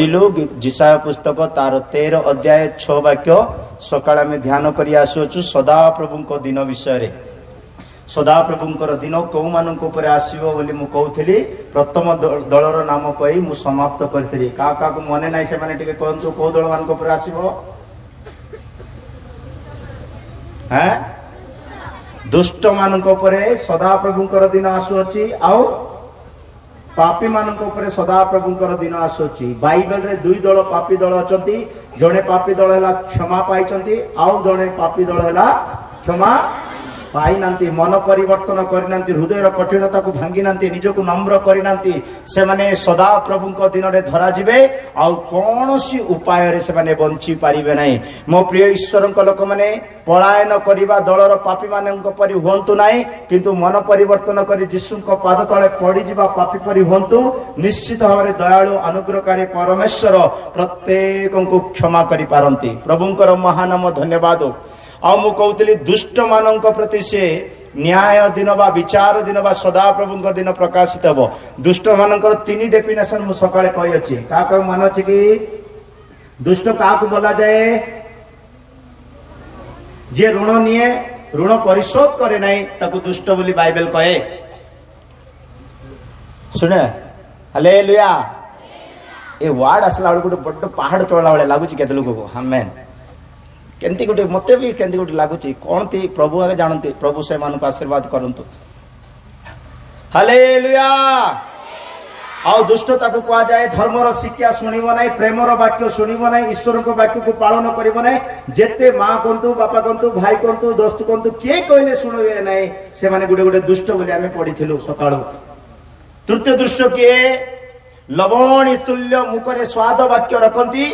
पढ़िलु जिसाया पुस्तक तार 13 अध्याय 6 वाक्य सकाळ आमे ध्यान करी आसुछु सदा प्रभु को दिन विषय रे सदा प्रभुंकर दिन कौ मानक ऊपर आसीबो बोली मु कहउथली प्रथम दलर नाम कहि मु समाप्त करथली का को मने नाही से माने टिके कहंतु को दल मानक ऊपर आसीबो हैं दुष्ट मानक ऊपर सदा प्रभुंकर दिन आसुछि आउ पापी मानक ऊपर सदा प्रभुंकर दिन आसुछि बाइबल रे दुई दल पापी दल अछंती जणे पापी दल हला क्षमा पाइछंती आउ जणे पापी दल हला क्षमा पाई नांती मन परिवर्तन करिनांती हृदय कठिनता को भांगी नांती निजको नम्र करिनांती से माने सदा प्रभु को दिन रे धरा जिवे आ कोनोसी उपाय रे से माने बंची पारिबे नाही मो प्रिय ईश्वर को लोक माने पलायन करिबा दलर पापी मानक परि होंतु नाही किंतु मन परिवर्तन करी यीशु को पाद तळे पड़ी जिबा पापी परि होंतु निश्चित भाबरे दयालु अनुग्रहकारी परमेश्वर प्रत्येक को क्षमा करि पारंती प्रभुंकर महानाम धन्यवाद आ मु कहउतली दुष्ट मानक प्रति से न्याय दिन बा विचार दिन बा सदा प्रभु दिन प्रकाशित हो दुष्ट मानकर 3 डेफिनेशन मु सकाळे कहि अछि का मन अछि कि दुष्ट काकु बोला जाए जे ऋण निये ऋण परिशोध करे नाही ताकू दुष्ट बोली बाइबल कहे सुने हालेलुया ए वर्ड असला गोटे बड़ पहाड़ चढ़ला वाले लागुची केते लोक को आमेन केंती गोटे मते भी केंती गोटे लागुची कोन ती प्रभु आगे जानती प्रभु से मान को आशीर्वाद करंतु हालेलुया आ दुष्टता को कहा जाए धर्मर शिक्षा सुनिबो नाही प्रेमर वाक्य सुनिबो नाही ईश्वर को वाक्य को पालन करिबो नाही जेते मां कोंतु बापा कोंतु भाई कोंतु दोस्त कोंतु के कहले सुनिबे नाही से माने गोटे गोटे दुष्ट बोली आमे पढिथिलु सकाळु तृतीय दुष्ट के लवणी तुल्य मुखरे स्वाद वाक्य रखंती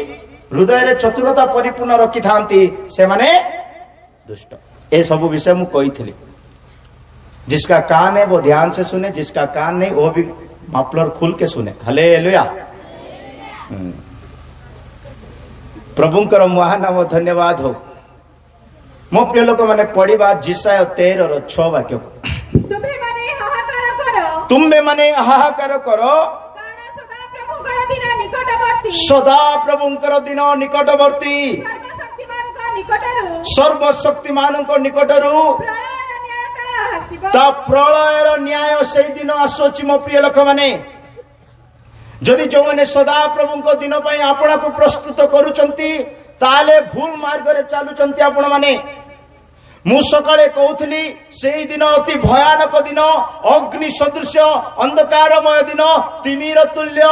हृदय रे चतुरता परिपूर्ण रखी थांती से माने दुष्ट ए सब विषय मु कही थी जिसका कान है वो ध्यान से सुने जिसका कान नहीं वो भी माफलर खुल के सुने हालेलुया प्रभुंकर महानाम धन्यवाद हो मो प्रिय लोक माने पढ़िबा जिसाय 13:6 वाक्य को तुम्बे माने हाहाकार करो सदा प्रभुंकर दिन निकटवर्ती सर्वशक्तिमान को निकटरू ता प्रलयर न्याय से दिन आसुची मो प्रिय लोक माने जदि जो माने सदा प्रभु को दिन पई आपना को प्रस्तुत करूचंती ताले भूल मार्ग रे चालुचंती आपण माने मु सकाळे कहउथली सेही दिन अति भयानक दिन अग्नि सदृश अंधकारमय दिन तिमिर तुल्य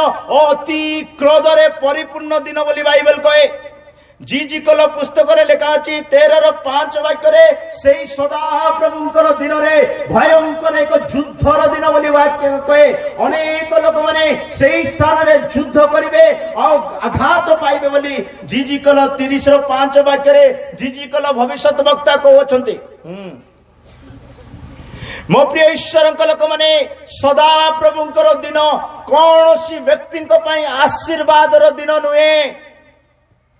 अति क्रोध रे परिपूर्ण दिन बोली बाइबल कहे जी कल पुस्तक रे लिखा अछि 13:5 वाक्य रे सेही सदा प्रभुंकर दिन रे भयंकर एक युद्धर दिन बोली वाक्य कहे अनेक लोक माने सेही स्थान रे युद्ध करिवे आ आघात पाइबे बोली जी कल 30:5 वाक्य रे जी कल भविष्यत वक्ता को अछंती मो प्रिय ईश्वर लोक माने सदा प्रभुंकर दिन कौनसी व्यक्ति को पई आशीर्वाद रो दिन नुए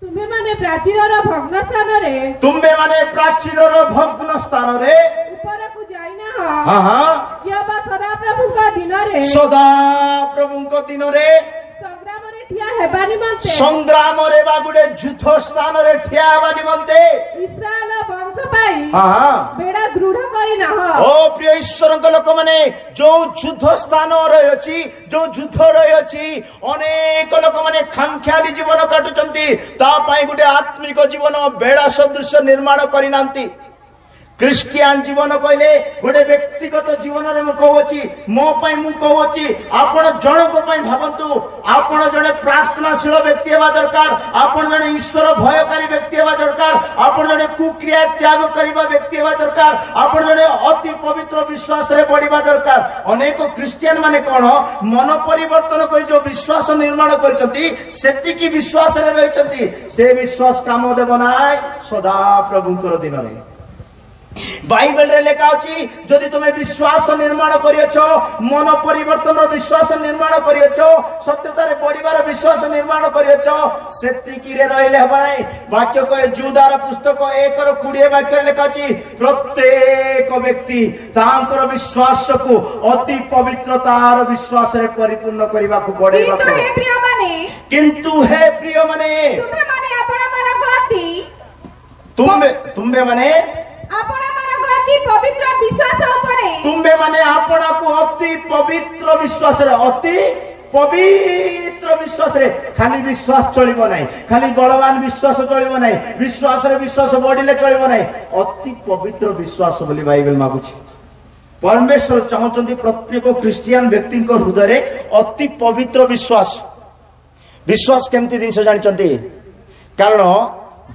तुम्बे माने प्राचीर भग्न स्थान रे ऊपर को जाइना हां हां क्या बा सदा प्रभु का दिन रे संग्राम रे बा गुडे युद्ध स्थान रे ठिया हेबा निमंते इस्राएल वंश पाई हां बेड़ा दृढ़ करिना ओ प्रिय ईश्वर लोक माने जो युद्ध स्थान रे अछि जो युद्ध रे अछि अनेक लोक माने खामख्याली जीवन काटुचंती ता पाई गुडे आत्मिक जीवन बेड़ा सदृश निर्माण करिनांती क्रिस्टियन जीवन कहले गोटे व्यक्तिगत जीवन रे मु कहउची मो पई मु कहउची आपण जण को पई भाबंतु आपण जणे प्रार्थनाशील व्यक्ति हेबा दरकार आपण जणे ईश्वर भयकारी व्यक्ति हेबा दरकार आपण जणे कुक्रिया त्याग करिबा व्यक्ति हेबा दरकार आपण जणे अति पवित्र विश्वास रे पडिबा दरकार अनेक क्रिस्टियन माने कोन मन परिवर्तन करि जो विश्वास निर्माण करचंती सेति की विश्वास रे रहिचंती से विश्वास काम देबो नाय सदा प्रभुंकर दिन रे बाइबल रे लेखा अछि जदि तुमे विश्वास निर्माण करियछो मन परिवर्तन विश्वास निर्माण करियछो सत्यता रे पडिबार विश्वास निर्माण करियछो सेतिकी रे रहले हबाई वाक्य को जुदार पुस्तक 1:20 वाक्य लेखा अछि प्रत्येक व्यक्ति तांकर विश्वास को अति पवित्रतार विश्वास रे परिपूर्ण करिबा को पड़ेबा किंतु हे प्रिय माने तुमे माने अपना मन गति तुमे माने पवित्र विश्वास तुम्बे माने आपना को अति पवित्र विश्वास रे अति पवित्र विश्वास रे खाली विश्वास चलिबो नाही खाली बलवान विश्वास चलिबो नाही विश्वास रे विश्वास बढ़िले चलिबो नाही अति पवित्र विश्वास बोली बाइबल मागुछि परमेश्वर चाहउछन्ती प्रत्येक क्रिश्चियन व्यक्ति को हृदय रे अति पवित्र विश्वास विश्वास केमती दिन से जानिचन्ती कारण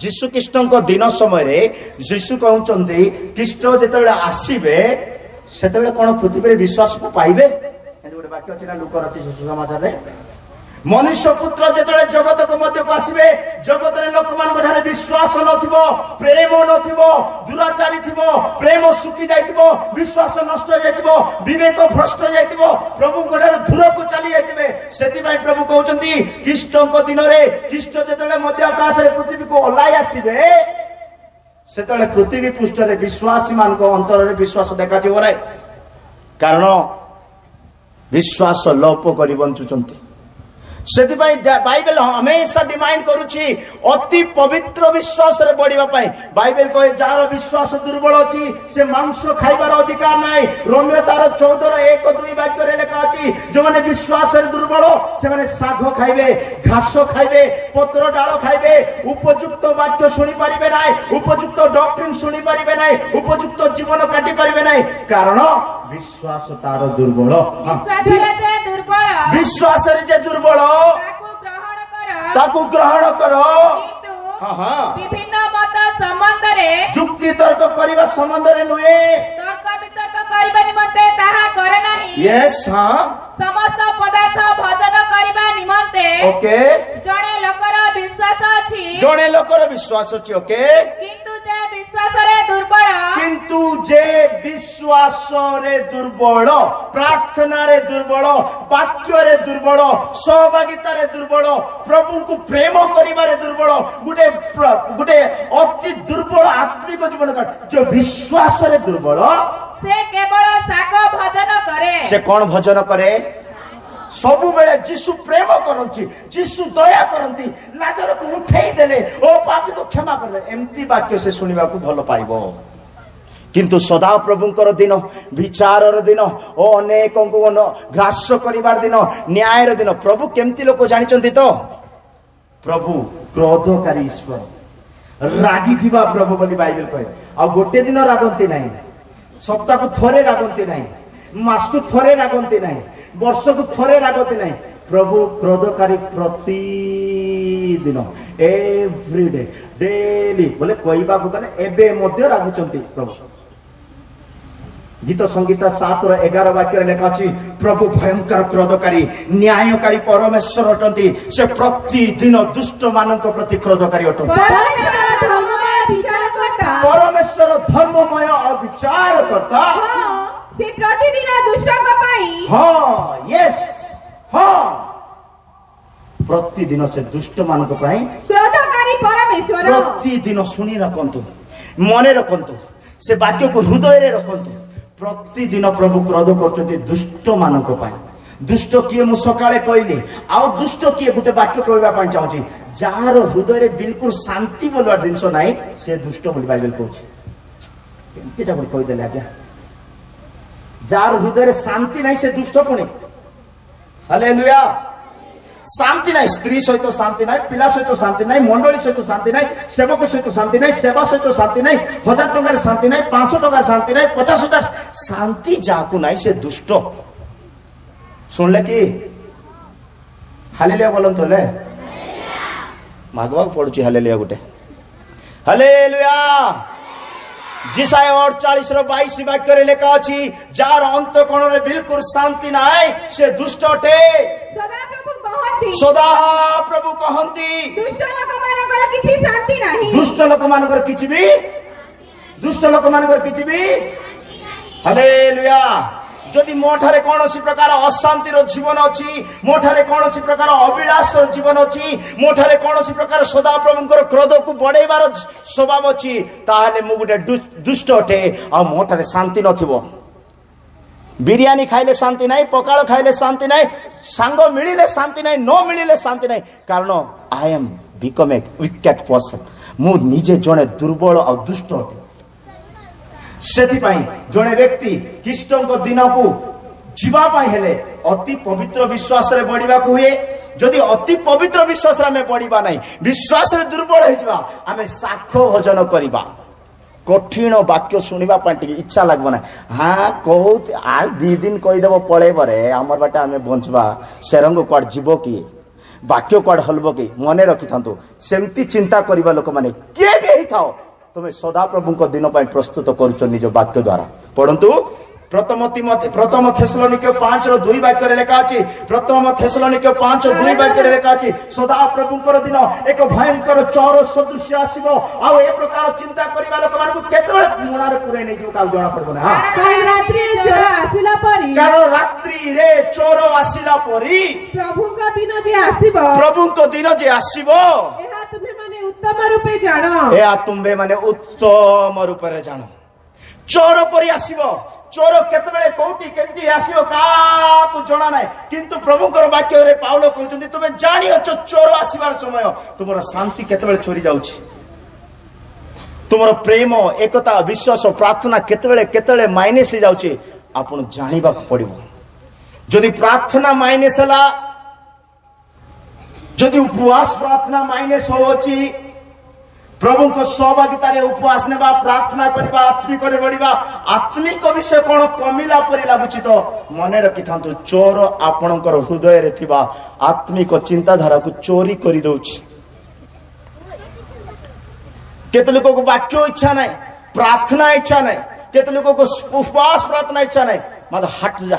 जीशु कृष्ण दिन समय जीशु कहते कृष्ण जिते आसबे से कौन पृथ्वी विश्वास को पाइबे गोटे वाक्य अच्छी ना लुकर अच्छी सुसमाचार मनुष्य पुत्र जिते जगत को मध्य आसबे जगत लोक मान विश्वास नथिबो प्रेम नथिबो दुराचारी थिबो प्रेम सुखी जाइतिबो विश्वास नष्ट हो जाइतिबो विवेक भ्रष्ट हो जाइतिबो प्रभु कोठार दूर को चली जाइतिबे सेति भाई प्रभु कहउचंती कृष्ण को दिन रे कृष्ण जेतले मध्य आकाश रे पृथ्वी को ओलाई आसीबे सेतले पृथ्वी पृष्ठ रे विश्वासी मान को अंतर रे विश्वास देखा जिवो नै कारण विश्वास लोप करि बंचुचंती सेति बाइबल हमेशा डिमांड करूची अति पवित्र विश्वास रे बढ़िबा पई बाइबल कहे जार विश्वास दुर्बल अछि से मांस खाइबार अधिकार नै रोमियो तार 14:1-2 वाक्य रे लिखा अछि जो माने विश्वास रे दुर्बल से माने साग खाइबे घास खाइबे पत्र डाल खाइबे उपयुक्त वाक्य सुनि परिबे नै उपयुक्त डॉक्ट्रिन सुनि परिबे नै उपयुक्त जीवन काटि परिबे नै कारण विश्वास तार दुर्बल विश्वास रे जे दुर्बल ताकू ग्रहण करो विभिन्न मत संबंध रे जुक्ति तर्क करिबा संबंध रे नुए तर्क वितर्क करिबा निमंते ताहा करे नाही यस हां समस्त पदार्थ भजन करिबा निमंते ओके जणे लोकर विश्वास अछि ओके किंतु जे विश्वास रे दुर्बल प्रार्थना रे दुर्बल वाक्य रे दुर्बल सहभागिता रे दुर्बल प्रभु को प्रेम करिबा रे दुर्बल गुटे अति दुर्बल आत्मिक जीवन काट जो विश्वास रे दुर्बल से केवल साग भजन करे से कौन भजन करे सबु बेले जीशु प्रेम करंती जीशु दया करंती लाजर को उठेई देले ओ पापी को क्षमा कर दे एम्ति वाक्य से सुनिबा को भलो पाइबो किंतु सदा प्रभुंकर दिन विचारर दिन ओ अनेक को ग्राह्य करिवार दिन न्यायर दिन प्रभु केम्ति लोक जानिचंती तो प्रभु क्रोधकारी ईश्वर रागी थिबा प्रभु बोली बाइबल कहे आ गोटे दिन रागंती नाही सप्ताह को थोरे रागंती नाही मास को थोरे रागंती नाही वर्ष को थोरे रागंती नाही प्रभु क्रोधकारी प्रतिदिन एवरीडे डेली बोले कहबा को गले एबे मध्य रागुचंती प्रभु गीत संगीता 7:11 वाक्य लेखा अछि प्रभु भयंकर क्रोधकारी न्यायकारी परमेश्वर अटंती से प्रतिदिन दुष्ट मानक प्रति क्रोधकारी अटंती परमेश्वर धर्ममय विचार करता से प्रतिदिन दुष्ट को पाई हां यस हां प्रतिदिन से दुष्ट मानक पाई क्रोधकारी परमेश्वर प्रतिदिन सुनी रखंतु मने रखंतु से वाक्य को हृदय रे रखंतु प्रतिदिन प्रभु क्रोध करछन्ती दुष्ट मानक पाई दुष्ट किए मु सकाळे कहली आ दुष्ट किए गुटे वाक्य कहबा पाई चाहूची जार हृदय रे बिल्कुल शांति बोलवा दिनसो नाही से दुष्ट बोली बाइबल कहूची केमतिटा बोल कहि देले आज्ञा जार हृदय रे शांति नाही से दुष्ट पुणी हालेलुया शांति नाही स्त्री सहित शांति नाही पिला सहित शांति नाही मंडली सहित शांति नाही सेवक सहित शांति नाही सेवा सहित शांति नाही 1000 टका शांति नाही 500 टका शांति नाही 50,000 शांति जाकू नाही से दुष्ट सुनले कि हालेलुया बोलन तोले मागवा पड़ुची हालेलुया गुटे हालेलुया जिसाय 48:22 वाक्य रे लेखा अछि जार अंत कोण रे बिल्कुल शांति नाही से दुष्ट अटे सदा प्रभु कहंती दुष्ट लोक मानकर किछि शांति नाही दुष्ट लोक मानकर किछि भी दुष्ट लोक मानकर किछि भी हालेलुया जदि मोठारे कौनसी प्रकार अशांतिर जीवन अच्छी मोठारे कौनसी प्रकार अभिलाषर जीवन अच्छी मोठारे कौनसी प्रकार सदा प्रभुंकर क्रोध को बढ़ेबार स्वभाव अच्छी ताहले मु गोटे दुष्ट अटे आ मोठारे शांति नथिबो बिरियानी खाइले शांति नहीं पकाळ खाइले शांति नहीं सांग मिलिले शांति नहीं न मिलिले शांति नहीं कारण I am become a wicket person मु निजे जने दुर्बल और दुष्ट अटे जड़े व्यक्ति ख्रीष्ट दिन को जीवाई हेले अति पवित्र विश्वास रे बढ़िबा हुए जदि अति पवित्र विश्वास रे हमें बढ़िबा नहीं विश्वास रे दुर्बल हो आमे साक्ष्य भजन करिबा कठिन वाक्य शुणा इच्छा लगब ना हाँ कहू आ 2 दिन कहीदेव पलैबे आमर बाटे आमे बंचबा सेरंग क्वाड जीव कि वाक्य क्वाड हलब कि मने रखि थांतु सेमती चिंता करिबा लोक माने के भी हेई थाओ तुम्हें सदा प्रभु को दिन प्रस्तुत कर निज वाक्य द्वारा पढ़ंतु प्रथम थेसलोनिके 5:2 वाक्य लेखा अछि प्रथम थेसलोनिके 5:2 वाक्य लेखा अछि सदा प्रभु दिन एक भयंकर चोर सदृश आसीबो आ ए प्रकार चिंता करिबा लोक मानकु केतबे मुणारे पुरै नै जो काल जणा पड़बो ना कारण रात्रि चोर आसिला परी कारण रात्रि रे चोर आसिला परी प्रभु को दिन जे आसीबो एहा तुमे माने उत्तम रूपे जानो एहा तुमे माने उत्तम रूपे जानो चोर परी आसीबो चोर केतबेले कोठी केंती आसीबो काकु जणा नाही किंतु प्रभुकर वाक्य रे पाउलो कहउछन्ती तुमे जानि अछ चोर आसीबार समय तुमरो शांति केतबेले चोरी जाउछि तुमरो प्रेम एकता विश्वास प्रार्थना केतबेले माइनस हो जाउछि आपण जानिबा पड़िबो जदि प्रार्थना माइनस हला जदि उपवास प्रार्थना माइनस होछि प्रभु को सहभागिता उपवास नेबा प्रार्थना करबा आत्मिक बढ़िबा आत्मिक विषय कौन कमिला परि लागुछि तो मने रखि थांतु चोर आपणकर हृदय रे थिबा आत्मिक चिंताधारा को चोरी करि दउछि केते लोक को वाक्य इच्छा नहीं प्रार्थना इच्छा नहीं केते लोक को उपवास प्रार्थना इच्छा नहीं मतलब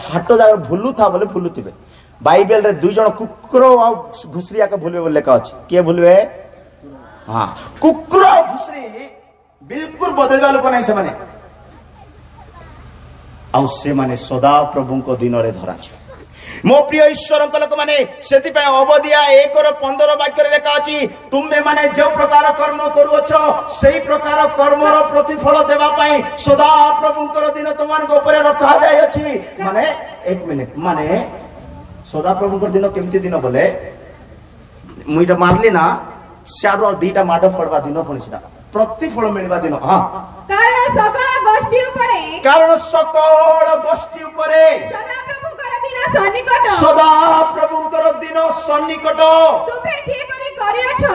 हाट जागर भूलु था बोले भूलुथिबे बाइबल रे 2 जण कुकुर आ घुसरिया के भूलबे बोले लेखा अछि के भूलबे हाँ कुकुर घुसरी बिल्कुल बदलवा लोक नहीं से माने आउ से माने सदा प्रभु को दिन रे धरा मो प्रिय ईश्वर लोक माने सेति पे अवदिया 1:15 वाक्य लेखा अछि तुमे माने जो प्रकार कर्म करूछो सेही प्रकार कर्मर प्रतिफल देबा पई सदा प्रभु को दिन तुमान को ऊपर रखा जाय अछि माने 1 मिनिट माने सदा प्रभु को दिन केमती दिन बोले मुइटा मारली ना स्याडो 2टा माडो फड़वा दिन पणिसिना प्रतिफल मिलवा दिन हां कारण सकल गोष्ठी उपरे सदा प्रभुकर दिन सन्निकट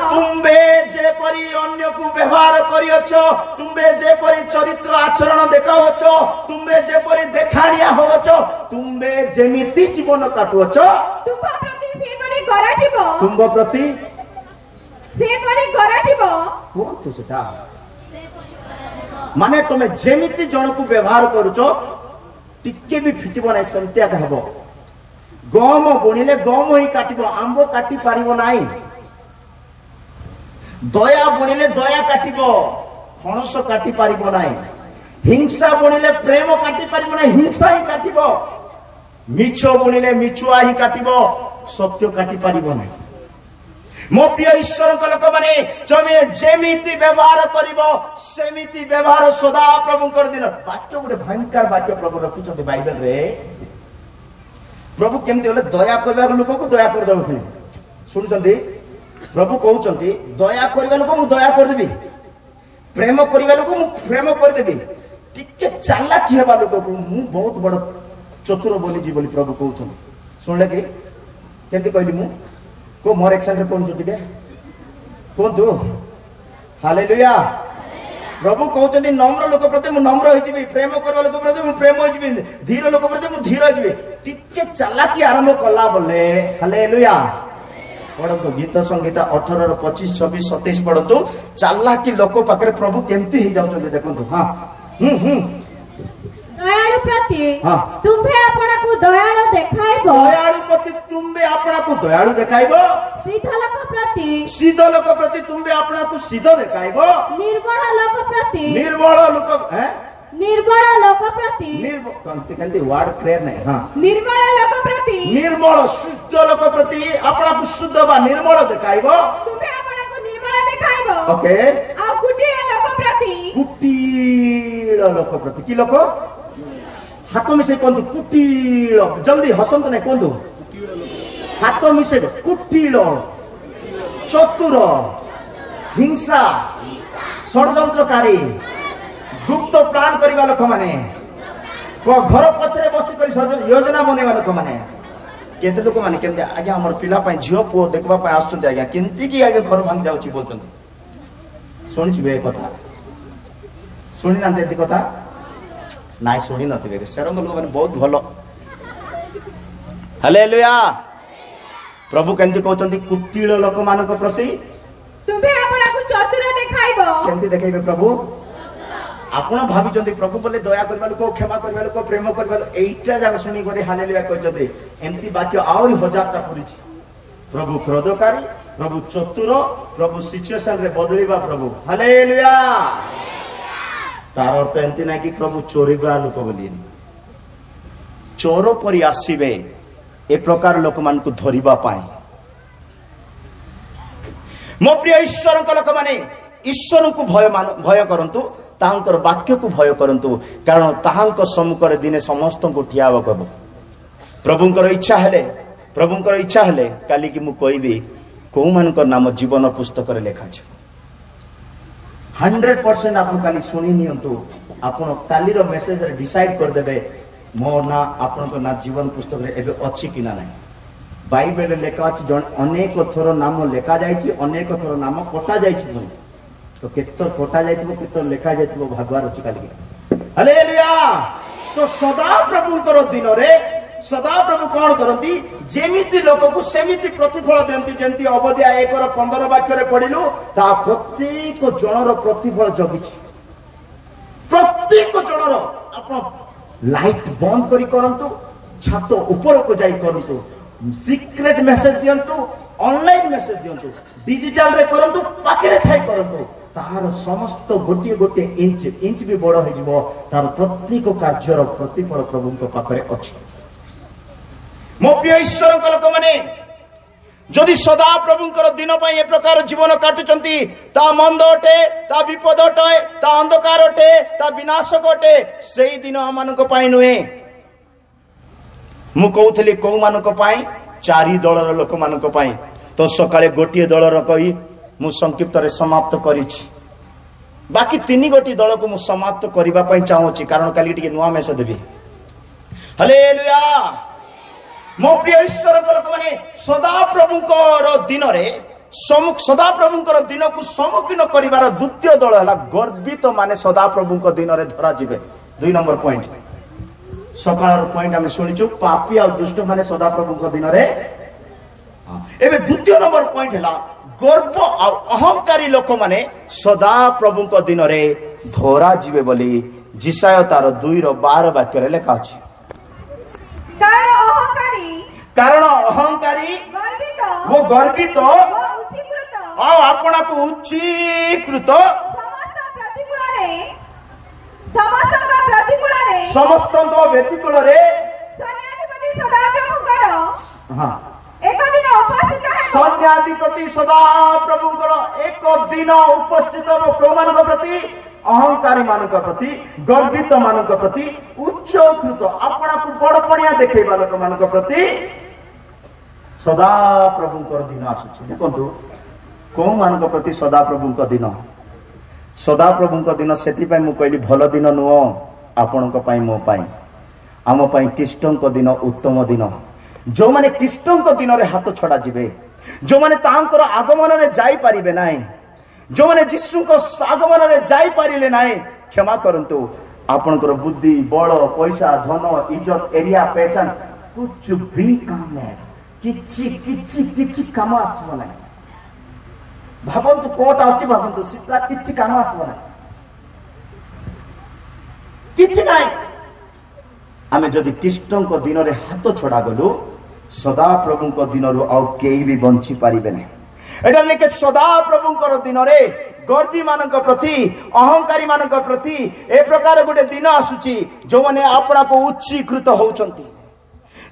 तुम्बे जे परी अन्य को व्यवहार करियछ तुम्बे जे परी चरित्र आचरण देखावछ तुम्बे जे परी देखाणिया होवछ तुम्बे जेमिति जीवन काटुछ तुम प्रति माने तुम जेमिति जन को व्यवहार करुचो टिके भी फिटिबो नै संत्या कहबो गम बुणिले गम ही काटिबो आंबो काटी पारिबो नाही दया बुणिले दया काटिबो फणस काटी पारिबो नाही हिंसा बुणिले प्रेम काटी पारिबो नाही हिंसा ही काटिबो मिछ बुणिले मिछुआ ही काटिबो सत्य काटी पारिबो नाही मो प्रिय ईश्वर लोक माने जमे जेमिति व्यवहार करिवो सेमिति व्यवहार सदा प्रभु कर दिन वाक्य गोटे भयंकर वाक्य प्रभु रखिछथि बाइबल रे प्रभु केमति होले दया करबा लोक को दया कर दबो सुनछथि प्रभु कहउछथि दया करबा लोक मु दया कर देबी प्रेम करबा लोक मु प्रेम कर देबी टिके चालाकी हेबा लोक को मु बहुत बड़ चतुर बनि जी बोली प्रभु कहउछथि सुनले कि केमति कहली मु को मोर एक्शन रे कोन जुटिके कोन दो हालेलुया प्रभु कहउछथि नम्र लोक प्रति मु नम्र होई जिबी प्रेम करबा लोक प्रति मु प्रेम होई जिबी धीर लोक प्रति मु धीर होई जिबी टिके चालाकी आरंभ कला बोले हालेलुया पढ़तो गीत संगीता 18 25 26 27 पढ़तो चालाकी लोक पाखरे प्रभु केमती ही जाउछथि देखंतु हां ଦୟାଳୁ ପ୍ରତି ହଁ। ତୁମ୍ଭେ ଆପଣଙ୍କୁ ଦୟାଳୁ ଦେଖାଇବ। ଦୟାଳୁ ପ୍ରତି ତୁମ୍ଭେ ଆପଣଙ୍କୁ ଦୟାଳୁ ଦେଖାଇବ। ସିଦ୍ଧ ଲୋକ ପ୍ରତି ସିଦ୍ଧ ଲୋକ ପ୍ରତି ତୁମ୍ଭେ ଆପଣଙ୍କୁ ସିଦ୍ଧ ଦେଖାଇବ। ନିର୍ମଳ ଲୋକ ପ୍ରତି ନିର୍ମଳ ଲୋକ ନିର୍ମଳ ଲୋକ ପ୍ରତି କେମିତି ୱାର୍ଡ କ୍ଲିୟର ନାହିଁ। ହଁ ନିର୍ମଳ ଲୋକ ପ୍ରତି ନିର୍ମଳ ଶୁଦ୍ଧ ଲୋକ ପ୍ରତି ଆପଣଙ୍କୁ ଶୁଦ୍ଧ ବା ନିର୍ମଳ ଦେଖାଇବ। ତୁମ୍ଭେ ଆପଣଙ୍କୁ ନିର୍ମଳ ଦେଖାଇବ। ଓକେ। ଆଉ କୁଟିଳ ଲୋକ ପ୍ରତି କୁଟିଳ ଲୋକ ପ୍ରତି କି ଲୋକ ହାତ ମିଶେଇ କୁହନ୍ତୁ କୁଟିଳ। ଜଲ୍ଦି ହସନ୍ତୁ ନାହିଁ କୁହନ୍ତୁ ହାତ ମିଶେଇ କୁଟିଳ ଚତୁର ହିଂସା ଷଡ଼ଯନ୍ତ୍ରକାରୀ ଗୁପ୍ତ ପ୍ଲାନ୍ କରିବା ଲୋକମାନେ ଘର ପଛରେ ବସିକରି ଯୋଜନା ବନେଇବା ଲୋକମାନେ କେତେ ଲୋକମାନେ କେମିତି ଆଜ୍ଞା ଆମର ପିଲା ପାଇଁ ଝିଅ ପୁଅ ଦେଖିବା ପାଇଁ ଆସୁଛନ୍ତି ଆଜ୍ଞା କେମିତି କି ଆଜ୍ଞା ଘର ଭାଙ୍ଗି ଯାଉଛି ବୋଲୁଛନ୍ତି। ଶୁଣିଥିବେ ଏ କଥା ଶୁଣି ନାହାନ୍ତି ଏମିତି କଥା ନାଇଁ ଶୁଣି ନଥିବେ ସେରଙ୍କ ଲୋକମାନେ ବହୁତ ଭଲ। ହାଲେଲୁୟା। ପ୍ରଭୁ କେମିତି କହୁଛନ୍ତି କୁଟିଳ ଲୋକମାନଙ୍କ ପ୍ରତି ତୁମ୍ଭେ ଆପଣଙ୍କୁ ଚତୁର ଦେଖାଇବ। କେମିତି ଦେଖେଇବେ ପ୍ରଭୁ? ଆପଣ ଭାବିଛନ୍ତି ପ୍ରଭୁ ବୋଲେ ଦୟା କରିବା ଲୋକ କ୍ଷମା କରିବା ଲୋକ ପ୍ରେମ କରିବା ଲୋକ ଏଇଟା ଯାକ ଶୁଣି କରି ହାଲେଲୁୟା କହିଛନ୍ତି। ଏମିତି ବାକ୍ୟ ଆହୁରି ହଜାରଟା ପୁରିଛି। ପ୍ରଭୁ କ୍ରୋଧକାରୀ ପ୍ରଭୁ ଚତୁର ପ୍ରଭୁ ସିଚୁଏସନ ରେ ବଦଳିବା ପ୍ରଭୁ ହାଲେଲୁୟା। ତାର ଅର୍ଥ ଏମିତି ନାହିଁ କି ପ୍ରଭୁ ଚୋରିବା ଲୋକ ବୋଲି ଚୋର ପରି ଆସିବେ ଏ ପ୍ରକାର ଲୋକମାନଙ୍କୁ ଧରିବା ପାଇଁ। ମୋ ପ୍ରିୟ ଈଶ୍ୱରଙ୍କ ଲୋକମାନେ ଈଶ୍ୱରଙ୍କୁ ଭୟ କରନ୍ତୁ ତାହାଙ୍କର ବାକ୍ୟକୁ ଭୟ କରନ୍ତୁ କାରଣ ତାହାଙ୍କ ସମ୍ମୁଖରେ ଦିନେ ସମସ୍ତଙ୍କୁ ଠିଆ ହେବାକୁ ହେବ। ପ୍ରଭୁଙ୍କର ଇଚ୍ଛା ହେଲେ କାଲିକି ମୁଁ କହିବି କୋଉମାନଙ୍କ ନାମ ଜୀବନ ପୁସ୍ତକରେ ଲେଖାଯିବ। 100% ଆପଣ କାଲି ଶୁଣି ନିଅନ୍ତୁ। ଆପଣ କାଲିର ମେସେଜରେ ଡିସାଇଡ କରିଦେବେ ମୋ ନା ଆପଣଙ୍କ ନା ଜୀବନ ପୁସ୍ତକରେ ଏବେ ଅଛି କି ନା ନାହିଁ। ବାଇବେଲରେ ଲେଖା ଅଛି ଅନେକ ଥର ନାମ ଲେଖା ଯାଇଛି ଅନେକ ଥର ନାମ କଟା ଯାଇଛି। ତ କେତେ କଟା ଯାଇଥିବ କେତେ ଲେଖା ଯାଇଥିବ ଭାଗବାର ଅଛି କାଲି। ହାଲେଲୁୟା। ତ ସଦାପ୍ରଭୁଙ୍କର ଦିନରେ ସଦାପ୍ରଭୁ କଣ କରନ୍ତି ଯେମିତି ଲୋକକୁ ସେମିତି ପ୍ରତିଫଳ ଦିଅନ୍ତି। ଯେମିତି ଅବଦ୍ୟା 1:15 ବାକ୍ୟରେ ପଢିଲୁ ତା ପ୍ରତ୍ୟେକ ଜଣର ପ୍ରତିଫଳ ଜଗିଛି। ପ୍ରତ୍ୟେକ ଜଣର ଆପଣ ଲାଇଟ୍ ବନ୍ଦ କରି କରନ୍ତୁ ଛାତ ଉପରକୁ ଯାଇ କରନ୍ତୁ ସିକ୍ରେଟ ମେସେଜ ଦିଅନ୍ତୁ ଅନଲାଇନ ମେସେଜ ଦିଅନ୍ତୁ ଡିଜିଟାଲ ରେ କରନ୍ତୁ ପାଖରେ ଥାଇ କରନ୍ତୁ ତାହାର ସମସ୍ତ ଗୋଟିଏ ଗୋଟିଏ ଇଞ୍ଚ ବି ବଡ ହେଇଯିବ। ତାର ପ୍ରତ୍ୟେକ କାର୍ଯ୍ୟର ପ୍ରତିଫଳ ପ୍ରଭୁଙ୍କ ପାଖରେ ଅଛି। ମୋ ପ୍ରିୟ ଈଶ୍ୱରଙ୍କ ଲୋକମାନେ ଯଦି ସଦାପ୍ରଭୁଙ୍କର ଦିନ ପାଇଁ ଏ ପ୍ରକାର ଜୀବନ କାଟୁଛନ୍ତି ତା ମନ୍ଦ ଅଟେ ତା ବିପଦ ଅଟେ ତା ଅନ୍ଧକାର ଅଟେ ତା ବିନାଶକ ଅଟେ ସେଇ ଦିନ ଆମମାନଙ୍କ ପାଇଁ ନୁହେଁ। ମୁଁ କହୁଥିଲି କୋଉମାନଙ୍କ ପାଇଁ 4 ଦଳର ଲୋକମାନଙ୍କ ପାଇଁ। ତ ସକାଳେ ଗୋଟିଏ ଦଳର କହି ମୁଁ ସଂକ୍ଷିପ୍ତରେ ସମାପ୍ତ କରିଛି। ବାକି 3 ଗୋଟି ଦଳକୁ ମୁଁ ସମାପ୍ତ କରିବା ପାଇଁ ଚାହୁଁଛି କାରଣ କାଲି ଟିକେ ନୂଆ ମେସେଜ ଦେବି। ହାଲେଲୁୟା। ମୋ ପ୍ରିୟ ଈଶ୍ୱରଙ୍କ ଲୋକମାନେ ସଦାପ୍ରଭୁଙ୍କର ଦିନକୁ ସମ୍ମୁଖୀନ କରିବାର ଦ୍ୱିତୀୟ ଦଳ ହେଲା ଗର୍ବିତ ମାନେ ସଦାପ୍ରଭୁଙ୍କ ଦିନରେ ଧରାଯିବେ। 2 ନମ୍ବର ପଏଣ୍ଟ ସକାଳର ପଏଣ୍ଟ ଆମେ ଶୁଣିଛୁ ପାପୀ ଆଉ ଦୁଷ୍ଟ ମାନେ ସଦାପ୍ରଭୁଙ୍କ ଦିନରେ। ଏବେ ଦ୍ୱିତୀୟ ନମ୍ବର ପଏଣ୍ଟ ହେଲା ଗର୍ବ ଆଉ ଅହଙ୍କାରୀ ଲୋକମାନେ ସଦାପ୍ରଭୁଙ୍କ ଦିନରେ ଧରାଯିବେ ବୋଲି ଜିସାୟ ତାର 2:12 ବାକ୍ୟରେ ଲେଖା ଅଛି। କାରଣ ଅହଙ୍କାରୀ ଗର୍ବିତ ଆଉ ଆପଣଙ୍କୁ ଉଚ୍ଚୀକୃତ ସମସ୍ତଙ୍କ ବ୍ୟତିକୂଳରେ ସୈନ୍ୟାଧିପତି ସଦାପ୍ରଭୁଙ୍କର ଏକ ଦିନ ଉପସ୍ଥିତ କୋଉମାନଙ୍କ ପ୍ରତି ଅହଙ୍କାରୀ ମାନଙ୍କ ପ୍ରତି ଗର୍ବିତ ମାନଙ୍କ ପ୍ରତି ଉଚ୍ଚକୃତ ଆପଣଙ୍କୁ ବଡ ପଣିଆ ଦେଖେଇବା ଲୋକମାନଙ୍କ ପ୍ରତି ସଦାପ୍ରଭୁଙ୍କର ଦିନ ଆସୁଛି। ଦେଖନ୍ତୁ କୋଉମାନଙ୍କ ପ୍ରତି ସଦାପ୍ରଭୁଙ୍କ ଦିନ ସଦାପ୍ରଭୁଙ୍କ ଦିନ ସେଥିପାଇଁ ମୁଁ କହିଲି ଭଲ ଦିନ ନୁହଁ ଆପଣଙ୍କ ପାଇଁ ମୋ ପାଇଁ ଆମ ପାଇଁ ଖ୍ରୀଷ୍ଟଙ୍କ ଦିନ ଉତ୍ତମ ଦିନ। ଯୋଉମାନେ ଖ୍ରୀଷ୍ଟଙ୍କ ଦିନରେ ହାତ ଛଡା ଯିବେ ଯୋଉମାନେ ତାଙ୍କର ଆଗମନରେ ଯାଇପାରିବେ ନାହିଁ ଯୋଉମାନେ ଯୀଶୁଙ୍କ ଆଗମନରେ ଯାଇପାରିଲେ ନାହିଁ କ୍ଷମା କରନ୍ତୁ ଆପଣଙ୍କର ବୁଦ୍ଧି ବଳ ପଇସା ଧନ ଇଜ୍ଜତ ଏରିଆ ପେଚାନ କୁଛ ବି କାମ ନାହିଁ କିଛି କାମ ଆସିବ ନାହିଁ। ଭାବନ୍ତୁ କୋଟା ଅଛି ଭାବନ୍ତୁ ସେଟା କିଛି କାମ ଆସିବ ନାହିଁ କିଛି ନାହିଁ। आमे जदि कृष्ण दिन रे हाथ छड़ा गलु सदा प्रभु दिन आउ केही भी बंची पारिबे नहीं। एटा लेके सदा प्रभु दिन रे गर्वी मानक प्रति अहंकारी मानक प्रति ए प्रकार गोटे दिन आसुची जो माने आपना को उच्चीकृत होउचंती।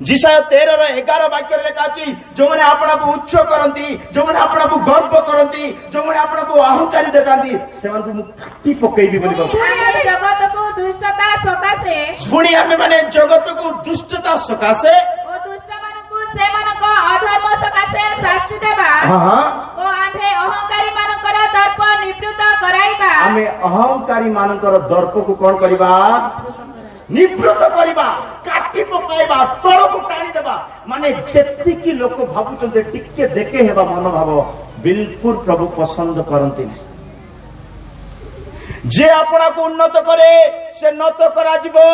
जिसाय 13:11 वाक्य लेखा अछि जो माने आपना को उच्च करंती, जो माने आपना को गर्व करंती, जो माने आपना को अहंकारी देखांती से माने को काटी पकेइबी बोली जगत को दुष्टता सकासे पुणी आमे माने जगत को दुष्टता सकासे ओ दुष्ट मानको से मानको अधर्म सकासे शास्ति देबा ओ आमे अहंकारी मानकर दर्प निवृत्त कराइबा। आमे अहंकारी मानकर दर्प को कोन करिबा निवृत्त करिबा, काटी पकाइबा, तळ को टाणी देबा। माने जेति की लोक भाबुचंते टिके देखे हेबा मनोभाव बिल्कुल प्रभु पसंद करंती नहीं। जे आपना को उन्नत करे से नत करा जिवो,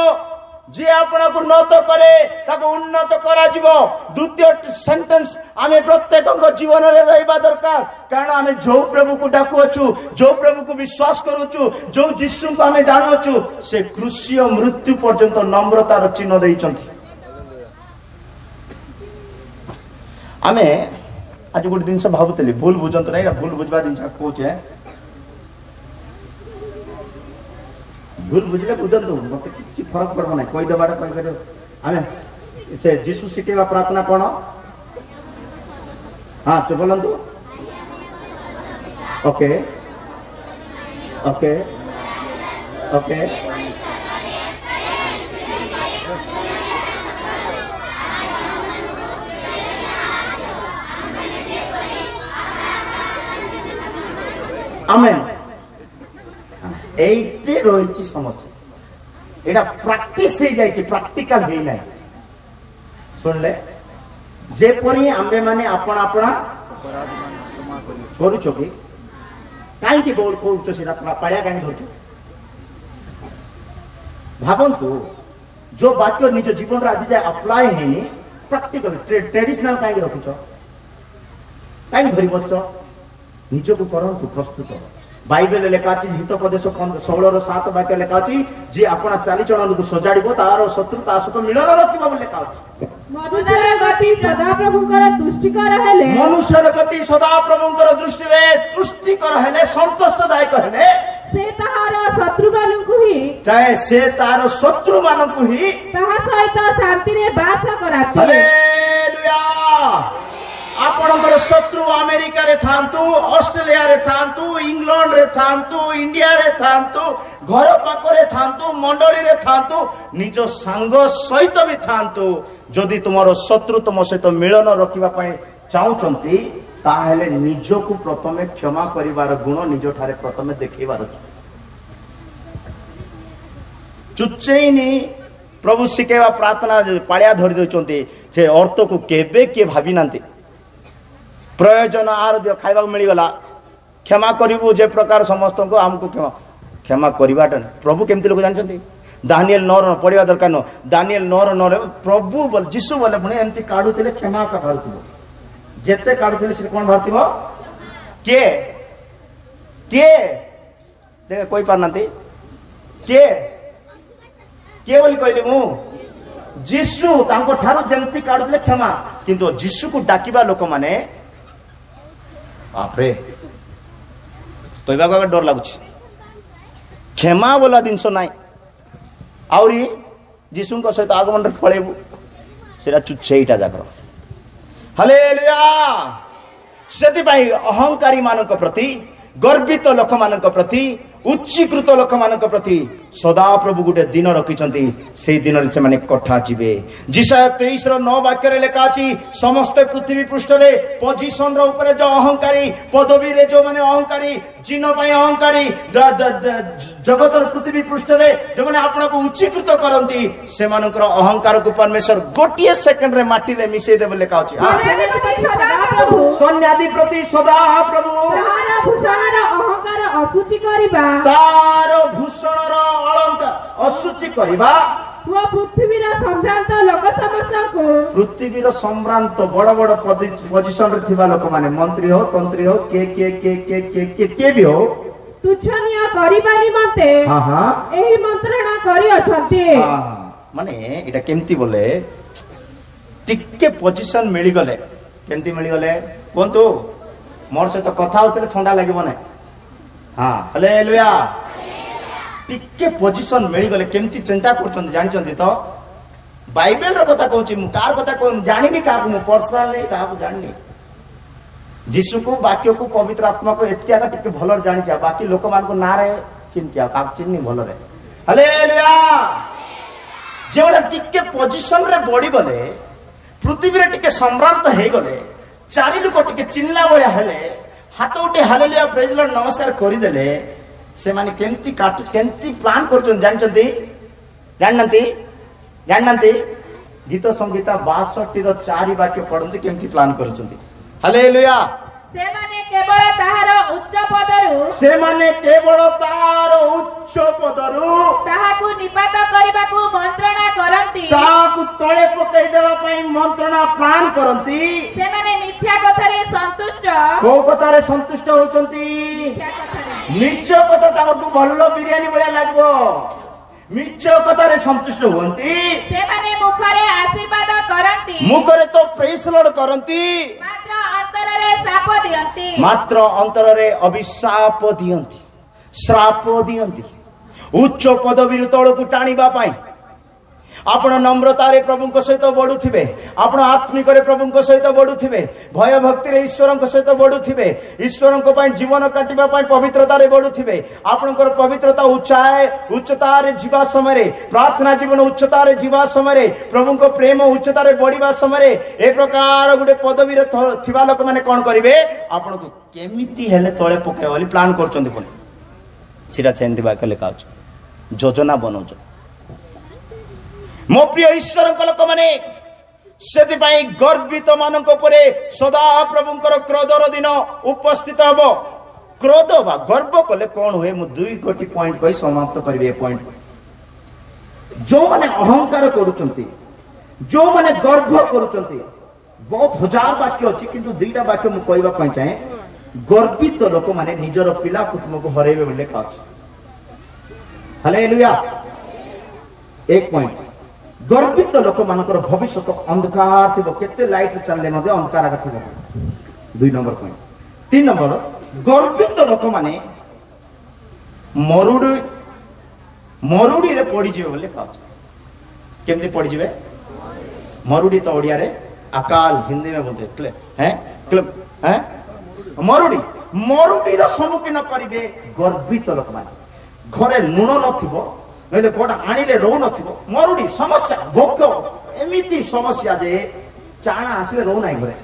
जे आपना को नत करे ताको उन्नत करा जिवो। द्वितीय सेंटेंस आमे प्रत्येक जीवन रे रहबा दरकार, कारण आमे जो प्रभु को डाकु अछु, जो प्रभु को विश्वास करूछु, जो यीशु को आमे जानु अछु से क्रूसीय मृत्यु पर्यंत नम्रतार चिन्ह देइचंती। आमे आज गोटे दिन भाबुतली भूल बुझंत नै, भूल बुझबा दिन कहूचे भूल बुझले बुझंतु मते किछि फरक पड़बो नै, कोइ देबाडा कोइ करे। आमे से जीसु सिकेवा प्रार्थना कोन हां तो बोलंतु ओके ओके ओके आमेन। एइटे रहिछि समस्या, एटा प्रैक्टिस हे जाइछि, प्रैक्टिकल हे नै। सुनले जे परी आम्बे माने आपण आपण करूछो कि काई के गोल कोउछो सेटा पाया काई धरछो भाबंतु जो वाक्य निज जीवन रे आज जाय अप्लाई हेनी प्रैक्टिकल ट्रेडिशनल काई रखुछो काई धरि बसछो निज को करंतु प्रस्तुत। बाइबल लेखा अछि हितोपदेश 16:7 वाक्य लेखा अछि जे आपना चाली चलन को सजाडिबो तार शत्रु ता सहित मिलन रखिबो बोली लेखा अछि। मनुष्यर गति सदा प्रभुकर तुष्टिकर हेले, मनुष्यर गति सदा प्रभुकर दृष्टि रे तुष्टिकर हेले, संतोषदायक हेले से ताहार शत्रु मानकु ही चाहे से तार शत्रु मानकु ही ताहा सहित शांति रे बास कराती। हालेलुया। आपणकर शत्रु अमेरिका रे थांतु, ऑस्ट्रेलिया रे थांतु, इंग्लैंड रे थांतु, इंडिया रे थांतु, घर पाखरे थांतु, मंडली रे थांतु, निज सांग सहित भी थांतु, जदि तुमरो शत्रु तुम सहित मिलन रखिबा पई चाहुचंती ताहेले निजको प्रथमे क्षमा करिवार गुण निज ठारे प्रथमे देखिबार। चुच्चैनी प्रभु सिकेवा प्रार्थना पाळिया धरि देउचंती से अर्थ को केबे के भाबी नांती प्रयोजन आर खाइबा मिल गला क्षमा करिवु जे प्रकार समस्त को हमको क्षमा करिवाटा प्रभु केमती लोक जानछंती। दानिएल 9 पढ़िबा दरकार न, दानिएल 9 प्रभु बोल जिसु बोले पुणी एंती काढुथिले क्षमा का भारतिबो, जेते काढुथिले से कोन भारतिबो के देख कोई पार नांती के बोली कहली मु जिसु तांको ठारो जेंती काढुथिले क्षमा, किंतु जिसु को डाकिबा लोक माने आपरे कहवा को डर लगुच क्षमा बोला जिनस ना आउरी जीशु सहित आगमन पड़ेबू से चुच्चेटा जाकर। हालेलुया। से अहंकारी मान प्रति गर्वित लोक मान प्रति उच्चीकृत लोक मान प्रति सदा प्रभु गोटे दिन रखिंट से दिन से माने कठा जीवे। जिसाया 23:9 वाक्य लेखा अछि समस्त पृथ्वी पृष्ठ रे पोजिशन रो ऊपर जो अहंकारी पदवी रे जो माने अहंकारी जिन पई अहंकारी जगत पृथ्वी पृष्ठ रे जो माने आपन को उच्चीकृत करंती से मानकर अहंकार को परमेश्वर गोटिए सेकंड रे माटी रे मिसै देबे लेखा अछि। सन्याधिपति सदा प्रभु तार भूषणर अहंकार असुचि करिबा, तार भूषणर अलंकार असुचि करिबा वो पृथ्वीर सम्भ्रांत लोक समस्त को पृथ्वीर सम्भ्रांत बड़ बड़ पोजिशन रे थिबा लोक माने मंत्री हो तंत्री हो के भी हो तुच्छनीय करिबा निमंते एही मंत्रणा करि अछंती। माने एटा केमती बोले टिके पोजीशन मिली गले केमती मिली गले कोंतु मोर से तो कथा होतले ठंडा लागबो नै हां हालेलुया टिके पोजीशन मिली गले केमती चिंता करछन जानि छथि तो बाइबल रो कथा कहूची मु कार कथा को जानिनी का मु पर्सनल नै का जानिनी जीसु को वाक्य को पवित्र आत्मा को एतिया का टिके भलर जानि जा बाकी लोक मान को ना रे चिंतिया का चिन्नी भलर रे हालेलुया जेवला टिके पोजीशन रे बॉडी गले पृथ्वी रे टिके सम्रांत हे गले चारि लोक टिके चिन्ना बया हेले हाथ उठे हालेलुया प्रेज लॉर्ड नमस्कार करि देले से माने केमती काट केमती प्लान करछन जानचंती जाननती गीत संगीत 62 रो 4 वाक्य पढंती केमती प्लान करछंती हालेलुया से माने केवल ताहारो उच्च पदरु ताहाकु निपात करिबाकू मंत्रणा करंती ताहाकु तळे पकई देबा पई मंत्रणा प्लान करंती से माने मिथ्या कथारे संतुष्ट को कथारे संतुष्ट होचंती मिछ कथा ताहाकु भल्लो बिरयानी बळा लागबो मिछ कथारे संतुष्ट होंती से माने मुखरे आशीर्वाद करंती मुखरे तो प्रेज लॉर्ड करंती मात्र अंतर रे अभिशाप दियंती श्राप दियंती उच्च पदवी तळकु टाणीबा पाई आपण नम्रता रे प्रभु को सहित बढ़ुथिबे आपण आत्मिक रे प्रभु को सहित बढ़ुथिबे भय भक्ति रे ईश्वर को सहित बढ़ुथिबे ईश्वर को पाई जीवन काटिबा पाई पवित्रता रे बढ़ुथिबे आपनकर पवित्रता उच्चता रे जीवा समय रे प्रार्थना जीवन उच्चता रे जीवा समय रे प्रभु को प्रेम उच्चता रे बढ़िबा समय रे ए प्रकार गुडे पदवी रे थिबा लोक माने कोन करिवे आपण को केमिति हेले तळे पके वाली प्लान करचंदी कोन सिरा चेंदिबा के लेखा योजना बनौछ मो प्रिय ईश्वर लोक माने सेति पई गर्वित मानक उपरे सदा प्रभुंकर क्रोधर दिन उपस्थित हबो क्रोध बा गर्व कले कोन होए मु दुई कोटी पॉइंट कहि समाप्त करबे ए पॉइंट जो माने अहंकार करूचंती जो माने गर्व करूचंती बहुत हजार वाक्य अछि किंतु दुईटा वाक्य मु कहबा पई चाहे गर्वित लोक माने निजर पिला कुटुंब को हरेबे बोले काछ हालेलुया एक पॉइंट गर्वित लोक मानकर भविष्य अंधकार थिबो केते लाइट चलले मध्ये अंधकार आगा थिबो 2 नंबर पॉइंट 3 नंबर गर्वित लोक माने मरुडी रे पड़ी जिवे बोले कहछ केमती पड़ी जिवे मरुडी तो ओडिया रे अकाल हिंदी में बोलते हैं मरुडी रो सम्मुखीन करिवे गर्वित लोक माने घरे लुण नथिबो नले कोडा आनिले रो नथिबो मरुडी समस्या भोक एमिति समस्या जे चाणा आसले रो नाही घरे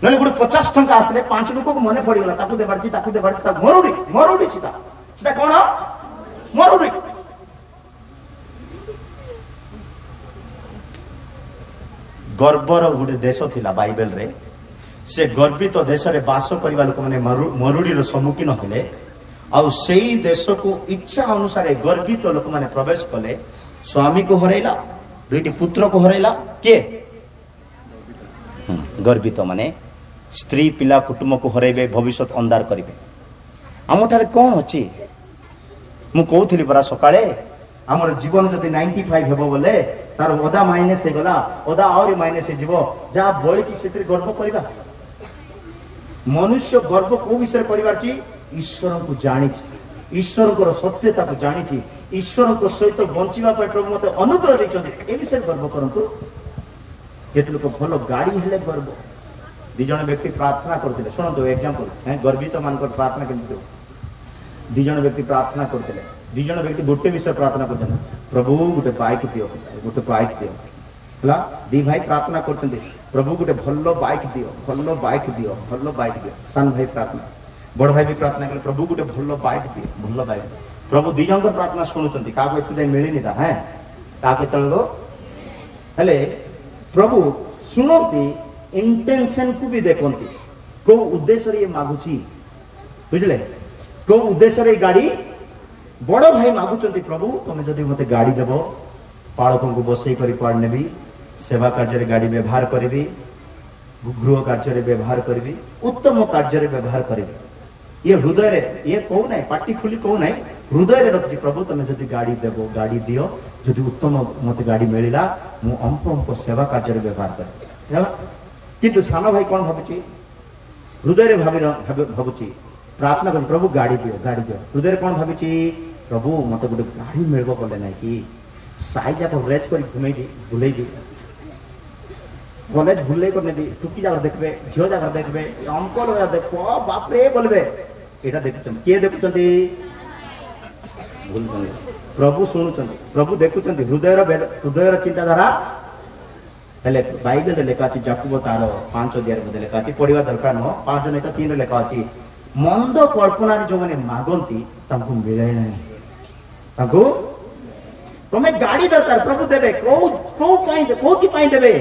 नले गुड 50 टंका आसले 5 लोक को मने पड़ी गला ताकू देबारची मरुडी सीता कोन मरुडी गर्वर गुडे देश थिला बाइबल रे से गर्वित देश रे वास करबा लोक माने मरुडी रो सम्मुखीन होले आउ सेई देश को इच्छा अनुसार गर्वित लोक माने प्रवेश कले स्वामी को हरैला दुईटी पुत्र को हरैला के गर्वित माने स्त्री पिला कुटुंब को हरैबे भविष्य अंधार करिवे आमठारे कोन अछि मु कहउथिली बरा सकाळे हमर जीवन जदि 95 हेबो बोले तार ओदा माइनस हे गला ओदा और माइनस हे जीवो जा बळी सेतिर गर्व करिबा मनुष्य गर्व को विषय करिवार छी ईश्वर को जानी ईश्वर को सत्यता को जानी ईश्वर को सहित बंचिबा पर प्रभु मते अनुग्रह दैछन ए विषय गर्व करंतु केत लोक भलो गाड़ी हेले गर्व दि जण व्यक्ति प्रार्थना करथिले सुनंतु एग्जांपल है गर्वित मानकर प्रार्थना केमति दि जण व्यक्ति प्रार्थना करथिले दि जण व्यक्ति गोटे विषय प्रार्थना करथन प्रभु गोटे बाइक दियो हला दी भाई प्रार्थना करथन प्रभु गोटे भलो बाइक दियो सान भाई प्रार्थना बड़ भाई भी प्रार्थना करे प्रभु गोटे भलो बाइक प्रभु दी जण प्रार्थना सुनुचंती का को जाय मिलिनी ता है का के तळलो हेले प्रभु सुनोती इंटेंशन को भी देखंती को उद्देश्य रे मागुची बुझले को उद्देश्य रे गाड़ी बड़ भाई मागुचंती प्रभु तुम जदि मते गाड़ी देबो पाळकन को बसई करी पाड़ नेबी सेवा कार्य रे गाड़ी व्यवहार करबी गृह कार्य रे व्यवहार करबी उत्तम कार्य रे व्यवहार करबी ये हृदय रे ये कहू नहीं पार्टी खुली कहू नहीं हृदय रखी प्रभु तुम जब गाड़ी देव गाड़ी दियो जदि उत्तम मत गाड़ी मिलला मु अंक अंक सेवा कार्य व्यवहार कर किंतु सान भाई कौन भावुची हृदय भावुची प्रार्थना कर प्रभु गाड़ी दियो हृदय कौन भावुची प्रभु मत गोटे गाड़ी मिल बोले ना कि साई जाक रेज कर घुमे बुले कॉलेज भूल कर नेबी टुकी जाकर देखबे झियो जाकर देखबे अंकल देख बाप रे बोलबे एटा देखुछन के देखुछन भूल प्रभु शुणुछन प्रभु देखुछन हृदय चिंताधारा हेले बाइबल लेखा अछि याकूब तार 5 अध्याय मध्ये लेखा अछि पढिबा दरकार न 5 नहीं तो 3 रे लेखा अछि मंद कल्पना जो माने मागंती तांको मिले नै तांको तमे गाड़ी दरकार प्रभु देबे को पाई देबे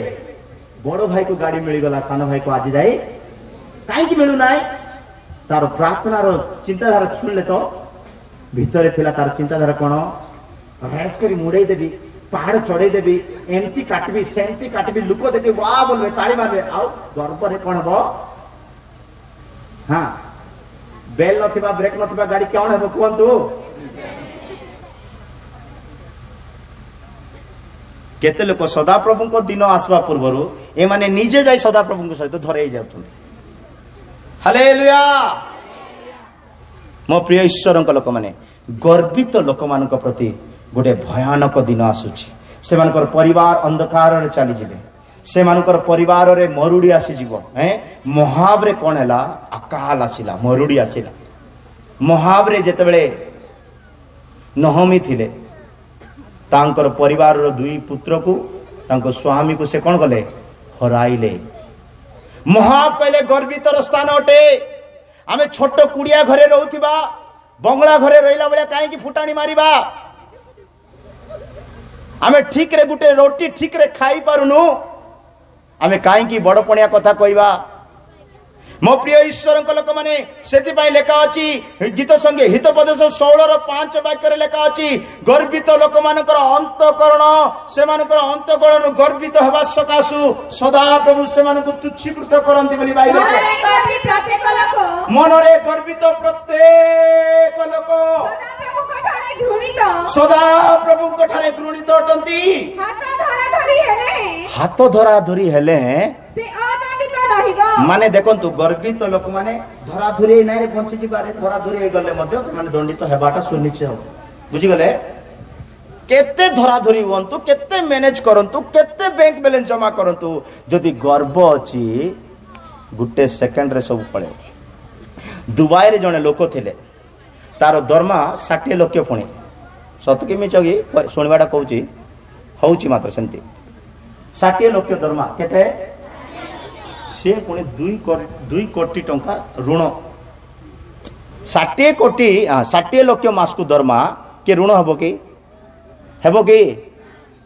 बड़ भाई को गाड़ी मिलगला सान भाई को आज जाए कहीं मिलू ना तार प्रार्थनार चिंताधारा छुणले तो भितर थिला तार चिंताधारा कौन रेज करी मुड़े देवी पहाड़ चढ़े देवी एमती काटबी सेमती काटबी लुक देखी वाह बोलबे ताली मारबे आउ गर्व रे कौन हो हाँ बेल नथिबा ब्रेक नथिबा गाड़ी कौन हेबो कहंतु केते लोक सदा प्रभु को दिन आसवा पूर्व ए माने निजे जाई सदा प्रभु को सहित धरे जाउछन्ति हालेलुया मो प्रिय ईश्वर लोक माने गर्वित लोक मान प्रति गोटे भयानक दिन आसुची से मानकर परिवार अंधकार रे चली जिवे से मानकर परिवार रे मरुड़ी आसी जीवो मोहाब रे कोन हैला अकाल आसिला मरुड़ी आसिला मोहाब रे जेतेबेले नहमी थिले तांकर परिवार रो दुई पुत्र को तांको स्वामी को से कौन कले हराइले मोहाब कहले गर्वितर स्थान अटे आमे छोट कुड़िया घरे रहउथिबा बंगला घरे रहिला बेले काहे की फुटाणी मारिबा आमे ठीक रे गुटे रोटी ठीक रे खाई पारुनु आमे काहे की बड़ पणिया कथा कहबा मो प्रिय ईश्वर लोक माने सेति पाई लेखा अछि गीत संगे हितोपदेश 16 रो 5 वाक्य रे लेखा अछि गर्वित लोक मानकर अंतःकरण से मानकर अंतःकरण गर्वित हेबा सकासु सदा प्रभु से मानको तुच्छीकृत करंती बोली बाइबल प्रत्येक लोक मनरे गर्वित प्रत्येक लोक सदा प्रभु को ठारे घृणित अटंती हाथ धरा धरी हेले से अदंडित रहिबो माने देखंतु गर्वित लोक माने धरा धुरी नै रे पहुंची जिबारे धरा धुरी गले मध्ये माने दंडित हेबाटा सुनिश्चित हो बुझी गले केते धरा धुरी होंतु केते मैनेज करंतु केते बैंक बैलेंस जमा करंतु जदि गर्व अछि गुटे सेकंड रे सब पळे दुबई रे जने लोक थिले तार दरमा 60 लाख पुणी सत कि मिछ कि सुनबाटा कहूची होउची मात्र सेंती 60 लाख दरमा केते से पुणी 2 कोटी टंका ऋण 60 कोटी 60 लाख मास को दरमा के ऋण हबो कि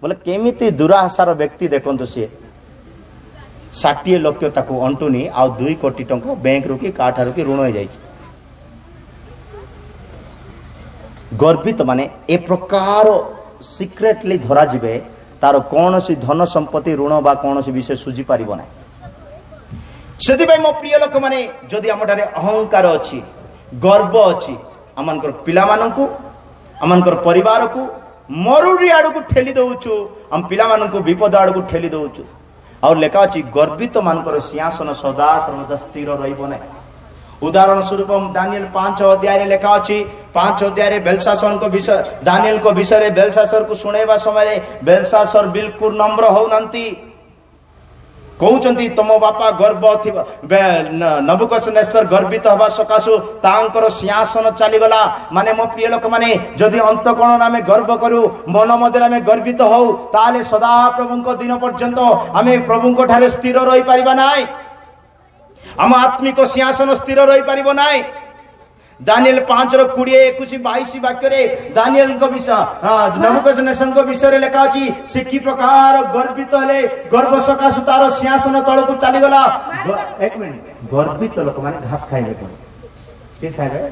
बोले केमिति दुराशार व्यक्ति देखंतु से 60 लाख ताको अंटुनी आ 2 कोटी टंका बैंक रो कि काठारो कि ऋण हो जाई गर्वित माने ए प्रकार सिक्रेटली धरा जिवे तार कौन सी धन संपत्ति ऋण बा कौन सी विषय सुझी पारिबो ना सेति भाई मो प्रिय लोक माने जदि हमटारे अहंकार अछि गर्व अछि अमानकर पिला माननकु अमानकर परिवार को मरुड़ी आड़ को ठेली दउछु हम पिला माननकु विपद आड़ को ठेली दउछु और लेखा अछि गर्वित मानकर सिंहासन सदा सर्वदा स्थिर रहिबो ना उदाहरण स्वरूप दानियल 5 अध्याय रे लेखा अछि 5 अध्याय रे बेलशासर को विषय दानियल को विषय रे बेलशासर को सुनेबा समय बेलशासर बिल्कुल नम्र हो नंती कहउचंती तम बापा गर्व थिबा नबुकदनेस्सर गर्वित हबा सकासु तांकर सिंहासन चली गला माने मो प्रिय लोक माने जदि अंतःकरण नामे गर्व करू मन मध्य नामे गर्वित हो ताले सदा प्रभु को दिन पर्यंत आमे प्रभु को ठारे स्थिर रही परिबा नाय हम आत्मिक सिंहासन स्थिर रही पारिबो नाय दानियल 5 रो 20 21 22 वाक्य रे दानियल को विषय नबुकदनेस्सर को विषय रे लेखा अछि से की प्रकार गर्वित हले गर्व सकासु तार सिंहासन तळ को चली गला एक मिनिट गर्वित लोक माने घास खाइले कोन किस खाइले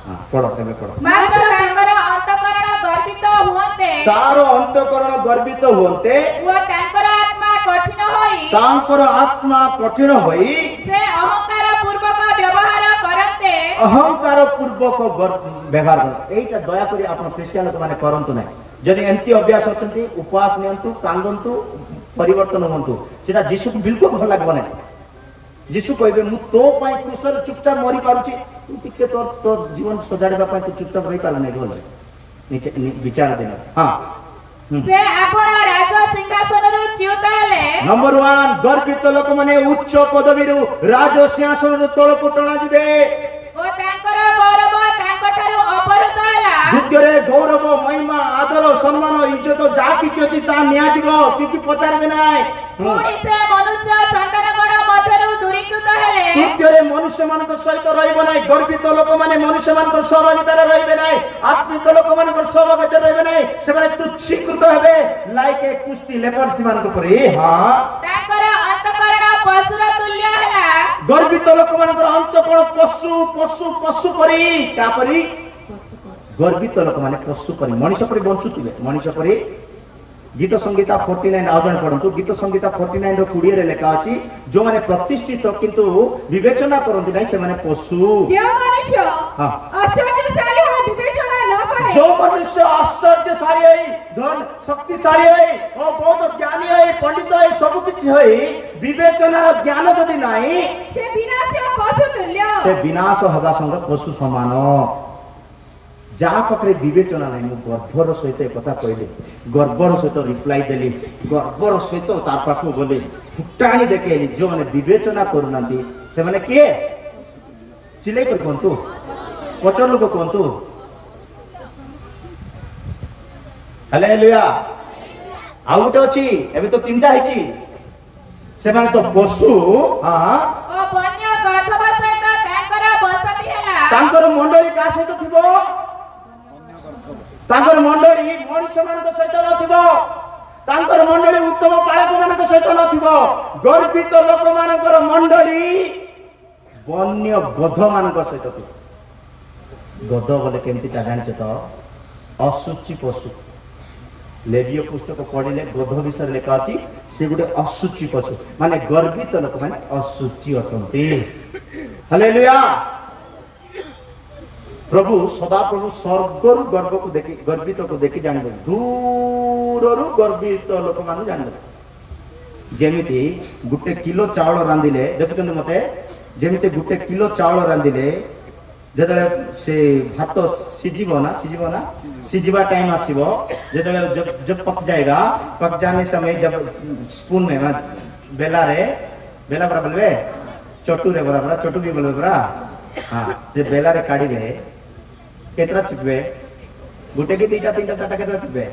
हां पढो तबे पढो मात्र तांकर अंतःकरण गर्वित होते तार अंतःकरण गर्वित होते व तांकर आत्मा कठिन होई तांकर आत्मा कठिन होई से अहंकार पूर्वक व्यवहार करते ଅହଙ୍କାର ପୂର୍ବକ ବ୍ୟବହାର କରନ୍ତୁ। ଏଇଟା ଦୟାକରି ଆପଣ ଖ୍ରୀଷ୍ଟିଆନ ଲୋକମାନେ କରନ୍ତୁ ନାହିଁ। ଯଦି ଏମିତି ଅଭ୍ୟାସ ଅଛନ୍ତି ଉପବାସ ନିଅନ୍ତୁ, କାନ୍ଦନ୍ତୁ, ପରିବର୍ତ୍ତନ ହୁଅନ୍ତୁ। ସେଟା ଯୀଶୁକୁ ବିଲକୁଲ ଭଲ ଲାଗିବ ନାହିଁ। ଯୀଶୁ କହିବେ ମୁଁ ତୋ ପାଇଁ କ୍ରୁଶରେ ଚୁପଚାପ ମରି ପାରୁଛି, ତୁ ଟିକେ ତୋ ଜୀବନ ସଜାଡ଼ିବା ପାଇଁ ତୁ ଚୁପଚାପ ରହିପାରିବୁ ନାହିଁ। ଭଲ ବିଚାର ଦିନ। ହଁ ସେ ଆପଣ ରାଜ ସିଂହାସନରୁ ଚ୍ୟୁତ ହେଲେ। ନମ୍ବର 1 ଗର୍ବିତ ଲୋକମାନେ ଉଚ୍ଚ ପଦବୀରୁ ରାଜ ସିଂହାସନରୁ ତଳକୁ ଟଣାଯିବେ ଓ ତାଙ୍କର ଗୌରବ ତାଙ୍କଠାରୁ ଅପହୃତ ହେଲା। ଦ୍ୱିତୀୟରେ ଗୌରବ, ମହିମା, ଆଦର, ସମ୍ମାନ, ଇଜ୍ଜତ ଯାହା କିଛି ଅଛି ତାହା ନିଆଯିବ, କିଛି ପଚାରିବେ ନାହିଁ। ପୁଣି ସେ ମନୁଷ୍ୟ ସନ୍ତାନଗଣ ମଧ୍ୟରୁ ଦୂରୀକୃତ ହେଲେ। ତୃତୀୟରେ ମନୁଷ୍ୟମାନଙ୍କ ସହିତ ରହିବ ନାହିଁ। ଗର୍ବିତ ଲୋକମାନେ ମନୁଷ୍ୟମାନଙ୍କ ସହଭାଗିତାରେ ରହିବେ ନାହିଁ। ଆତ୍ମିକ ଲୋକମାନଙ୍କ ସହଭାଗିତାରେ ରହିବେ ନାହିଁ। ସେମାନେ ତୁଚ୍ଛୀକୃତ ହେବେ ଲାଇକ୍ ଏ କୁଷ୍ଟି ଲେପର୍ସି ମାନଙ୍କ ପରି। ହଁ ତାଙ୍କର ଅନ୍ତଃକରଣ ପଶୁର ତୁଲ୍ୟ ହେଲା। ଗର୍ବିତ ଲୋକମାନଙ୍କର ଅନ୍ତଃକରଣ ପଶୁ ପଶୁ ପଶୁ ପରି। ତାପରି ଗର୍ବିତ ଲୋକମାନେ ପଶୁ ପରି ମଣିଷ ପରି ବଞ୍ଚୁଥିବେ। ମଣିଷ ପରି ଗୀତ ସଂହିତା 49 ଆଉ ଜଣେ ପଢନ୍ତୁ। ଗୀତ ସଂହିତା 49 ର 20 ରେ ଲେଖା ଅଛି ଯୋଉମାନେ ପ୍ରତିଷ୍ଠିତ କିନ୍ତୁ ବିବେଚନା କରନ୍ତି ନାହିଁ ସେମାନେ ପଶୁ। ଯେଉଁ ମନୁଷ୍ୟ ଐଶ୍ୱର୍ଯ୍ୟଶାଳୀ ହୋଇ ବିବେଚନା ନ କରେ, ଯେଉଁ ମନୁଷ୍ୟ ଐଶ୍ୱର୍ଯ୍ୟଶାଳୀ ହୋଇ ଧନ ଶକ୍ତିଶାଳୀ ହୋଇ ଓ ବହୁତ ଜ୍ଞାନୀ ହୋଇ ପଣ୍ଡିତ ହୋଇ ସବୁ କିଛି ହୋଇ ବିବେଚନାର ଜ୍ଞାନ ଯଦି ନାହିଁ ସେ ବିନାଶ ପଶୁ ତୁଲ୍ୟ। ସେ ବିନାଶ ହେବା ସଙ୍ଗେ ପଶୁ ସମାନ। ଯାହା ପାଖରେ ବିବେଚନା ନାହିଁ, ମୁଁ ଗର୍ବର ସହିତ କଥା କହିଲି, ଗର୍ବର ସହିତ ରିପ୍ଲାଏ ଦେଲି, ଗର୍ବର ସହିତ ତା ପାଖକୁ ଗଲି, ଫୁଟାଣି ଦେଖେଇଲି। ଯେଉଁମାନେ ବିବେଚନା କରୁନାହାନ୍ତି ସେମାନେ କିଏ? ଚିଲେଇ କରି କୁହନ୍ତୁ, ପଚର ଲୋକ କୁହନ୍ତୁ। ହାଲେଲୁୟା। ଆଉ ଗୋଟେ ଅଛି, ଏବେ ତ 3ଟା ହେଇଛି। ସେମାନେ ତ ପଶୁ। ଓ ବନ୍ୟ ଗର୍ଭବ ସହିତ ତାଙ୍କର ବସତି ହେଲା। ତାଙ୍କର ମଣ୍ଡଳୀ କାହା ସହିତ ଥିବ? ତାଙ୍କର ମଣ୍ଡଳୀ ମଣିଷ ମାନଙ୍କ ସହିତ ନଥିବ। ତାଙ୍କର ମଣ୍ଡଳୀ ଉତ୍ତମ ପାଳକ ମାନଙ୍କ ସହିତ ନଥିବ। ଗର୍ବିତ ଲୋକମାନଙ୍କର ମଣ୍ଡଳୀ ବନ୍ୟ ଗଧ ମାନଙ୍କ ସହିତ ଥିବ। ଗଧ ବୋଲେ କେମିତିଟା ଜାଣିଛ ତ? ଅଶୁଚି ପଶୁ। ଲେବୀୟ ପୁସ୍ତକ ପଢିଲେ ଗଧ ବିଷୟରେ ଲେଖା ଅଛି ସେ ଗୋଟେ ଅଶୁଚି ପଶୁ। ମାନେ ଗର୍ବିତ ଲୋକମାନେ ଅଶୁଚି ଅଟନ୍ତି। ହାଲେଲୁୟା। ପ୍ରଭୁ ସଦାପ୍ରଭୁ ସ୍ୱର୍ଗରୁ ଗର୍ବକୁ ଦେଖି ଗର୍ବିତକୁ ଦେଖି ଜାଣିବେ, ଦୂରରୁ ଗର୍ବିତ ଲୋକମାନଙ୍କୁ ଜାଣିବେ। ଯେମିତି ଗୋଟେ କିଲୋ ଚାଉଳ ରାନ୍ଧିଲେ, ଦେଖୁଛନ୍ତି ମତେ, ଯେମିତି ଗୋଟେ କିଲୋ ଚାଉଳ ରାନ୍ଧିଲେ ଯେତେବେଳେ ସେ ଭାତ ସିଝିବ ନା ସିଝିବା ଟାଇम ଆସିବ, ଯେତେବେଳେ जब पक जाएगा, पक जाने समय जब स्पून में बेला बड़ा बोलबे चटू रे बड़ा चटू भी बोलबे बड़ा। हाँ से बेला रे काढ़िबे केतरा चिपबे? गुटे की 2टा 3टा 4टा केतरा चिपबे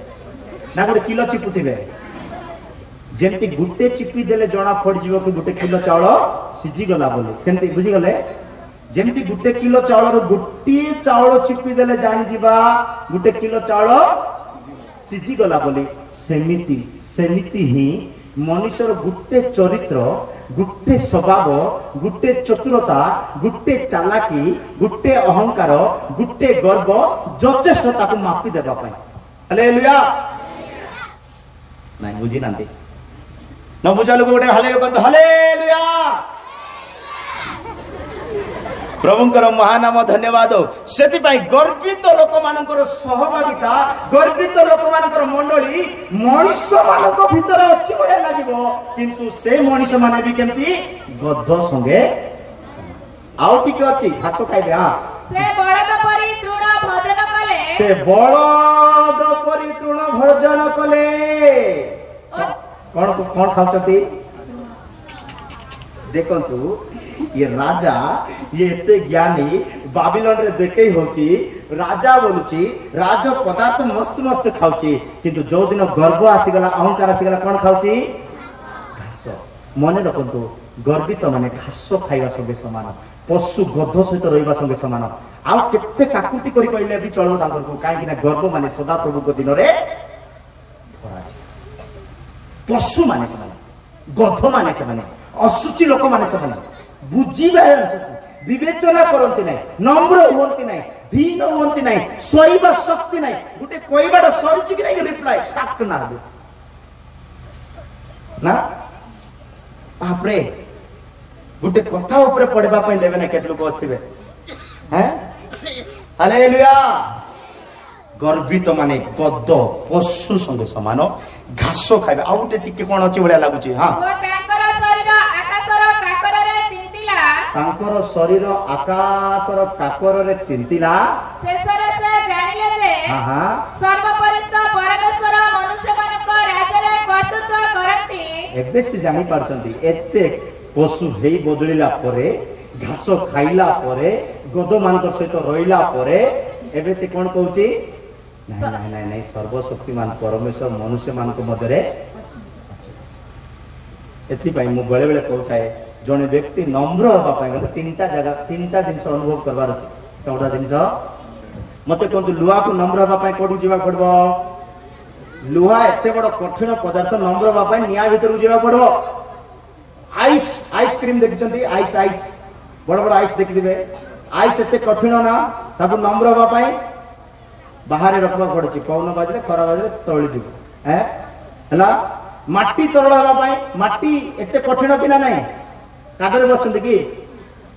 ना? गोटे किलो चिपुथिबे। जेमती गुटे चिपी देले जणा पड़ जीव कि गुटे किलो चावल सिझी गला बोली, सेमती बुझी गले। जेमती गुटे किलो चावल गोटे चावल चिपी देले जानी जीवा गुटे किलो चावल सिझी गला बोली। सेमिति ही मनुष्यर गुटे चरित्र, गुटे स्वभाव, गुटे चतुरता, गुटे चालाकी, गुटे अहंकार, गुटे गर्व यथेष्ट ताकू मापी देबा पाई। हालेलुया। नहीं बुझी नांती न बुझा लोग गोटे हालेलुया हालेलुया। प्रभुंकर महानाम धन्यवाद। सेतिपाई गर्वित लोक मानकर सहभागिता, गर्वित लोक मानकर मंडली मनुष्य मानक भीतर अछि भय लागिबो, किंतु से मनुष्य माने भी केमती गध संगे आउ टिके अछि घास खाइबे। हां से बळद परि तृण भोजन कले, से बळद परि तृण भोजन कले। कोन खाउतती देखंतु ये राजा ये एते ज्ञानी बाबिलोन रे देखे होची राजा बोलुची राज पदार्थ मस्त मस्त खाउची, किंतु जो दिन गर्व आसीगला अहंकार आसीगला कोन खाउची? घास। मन रखंतु गर्वित माने घास खाइबा संगे समान, पशु गध सहित रहिबा संगे समान। आ केते काकुटी करी कहले भी चलो तांकर को, काहे कि गर्व माने सदा प्रभु को दिन रे धरा। पशु माने समान, गध माने समान, असुचि लोक माने समान। बुझीबे विवेचना करती नहीं, नम्र हुंती नहीं, दीन हुंती नहीं, सहीबा शक्ति नहीं। गुटे कहबाटा सरीची कि नहीं रिप्लाई टाक ना दे ना आपरे गुटे कथा ऊपर पढ़बा पई देबे ना केत लोक अछिबे ହାଲେଲୁୟା। ଗର୍ବିତ ମାନେ ଗଦ ପଶୁ ସଙ୍ଗେ ସମାନ, ଘାସ ଖାଇବେ। ଆଉ ଗୋଟେ ଟିକେ କଣ ଅଛି ଭଳିଆ ଲାଗୁଛି। ତାଙ୍କର ଶରୀର ଆକାଶର କାକରରେ ତିନ୍ତିଲା। ଶେଷରେ ସେ ଜାଣିଲେ ଯେ ସର୍ବପରିସ୍ଥ ପରମେଶ୍ୱର ମନୁଷ୍ୟମାନଙ୍କ ରାଜ୍ୟରେ କର୍ତ୍ତୃତ୍ୱ କରନ୍ତି। ଏବେ ସେ ଜାଣିପାରୁଛନ୍ତି ଏତେ ପଶୁ ହେଇ ବଦଳିଲା ପରେ, ଘାସ ଖାଇଲା ପରେ, ଗଦ ମାନଙ୍କ ସହିତ ରହିଲା ପରେ ଏବେ ସେ କଣ କହୁଛି? ନାଇଁ ନାଇଁ ନାଇଁ ନାଇଁ, ସର୍ବଶକ୍ତିମାନ ପରମେଶ୍ୱର ମନୁଷ୍ୟ ମାନଙ୍କ ମଧ୍ୟରେ। ଏଥିପାଇଁ ମୁଁ ବେଳେ ବେଳେ କହୁଥାଏ, ଜଣେ ବ୍ୟକ୍ତି ନମ୍ର ହେବା ପାଇଁ ଗଲେ ତିନିଟା ଜିନିଷ ଅନୁଭବ କରିବାର ଅଛି। କେଉଁଟା ଜିନିଷ? ମତେ କୁହନ୍ତୁ, ଲୁହାକୁ ନମ୍ର ହେବା ପାଇଁ କୋଉଠି ଯିବାକୁ ପଡିବ? ଲୁହା ଏତେ ବଡ କଠିନ ପଦାର୍ଥ, ନମ୍ର ହେବା ପାଇଁ ନିଆଁ ଭିତରକୁ ଯିବାକୁ ପଡିବ। ଆଇସ୍କ୍ରିମ ଦେଖିଛନ୍ତି? ଆଇସ୍ ବଡ ବଡ ଆଇସ୍ ଦେଖିଥିବେ। ଆଇସ୍ ଏତେ କଠିନ ନା, ତାକୁ ନମ୍ର ହେବା ପାଇଁ ବାହାରେ ରଖିବାକୁ ପଡୁଛି। ପବନ ବାଜିଲେ, ଖରା ବାଜିଲେ ତଳିଯିବ। ହେଲା। ମାଟି ତରଳ ହେବା ପାଇଁ, ମାଟି ଏତେ କଠିନ କି ନା ନାହିଁ? କାଦରେ ବସଛନ୍ତି କି?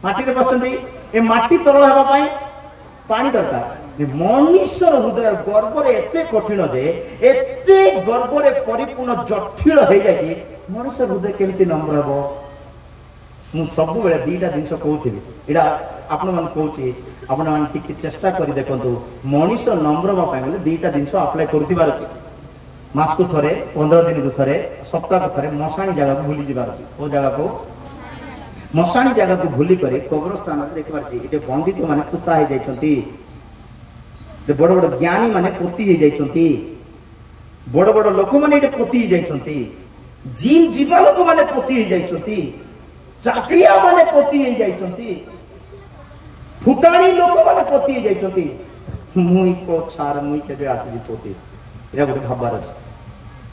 ମାଟିରେ ବସଛନ୍ତି। ଏ ମାଟି ତରଳ ହେବା ପାଇଁ ପାଣି ଦରକାର। ମନୁଷ୍ୟର ହୃଦୟ ଗର୍ବରେ ଏତେ କଠିନ ଯେ, ଏତେ ଗର୍ବରେ ପରିପୂର୍ଣ୍ଣ ଜଟିଳ ହେଇଯାଇଛି, ମଣିଷ ହୃଦୟ କେମିତି ନମ୍ର ହେବ? ମୁଁ ସବୁବେଳେ ଦିଟା ଜିନିଷ କହୁଥିଲି, ଏଇଟା ଆପଣମାନେ କହୁଛି, ଆପଣମାନେ ଟିକେ ଚେଷ୍ଟା କରି ଦେଖନ୍ତୁ। ମଣିଷ ନମ୍ର ହେବା ପାଇଁ ଗଲେ ଦିଟା ଜିନିଷ ଆପ୍ଲାଏ କରୁଥିବାର ଅଛି। ମାସକୁ ଥରେ, 15 ଦିନକୁ ଥରେ, ସପ୍ତାହକୁ ଥରେ ମଶାଣି ଜାଗାକୁ ଭୁଲି ଯିବାର ଅଛି। କୋଉ ଜାଗାକୁ? ମଶାଣି ଜାଗାକୁ ଭୁଲି କରି କବରସ୍ଥାନରେ ଦେଖିପାରୁଛି ଏଠି ପଣ୍ଡିତ ମାନେ ପୁତା ହେଇଯାଇଛନ୍ତି, ବଡ ବଡ ଜ୍ଞାନୀ ମାନେ ପୋତି ହେଇଯାଇଛନ୍ତି, ବଡ ବଡ ଲୋକମାନେ ଏଠି ପୋତି ହେଇଯାଇଛନ୍ତି, ଜିମ୍ ଯିବା ଲୋକମାନେ ପୋତି ହେଇଯାଇଛନ୍ତି, ଚାକିରିଆ ମାନେ ପୋତି ହେଇଯାଇଛନ୍ତି, ଫୁଟାଣି ଲୋକମାନେ ପୋତି ହେଇଯାଇଛନ୍ତି। ମୁଇଁ ଛାର, ମୁଇଁ କେବେ ଆସିବି ପୋତି? ଏଇଟା ଗୋଟେ ଭାବାର ଅଛି।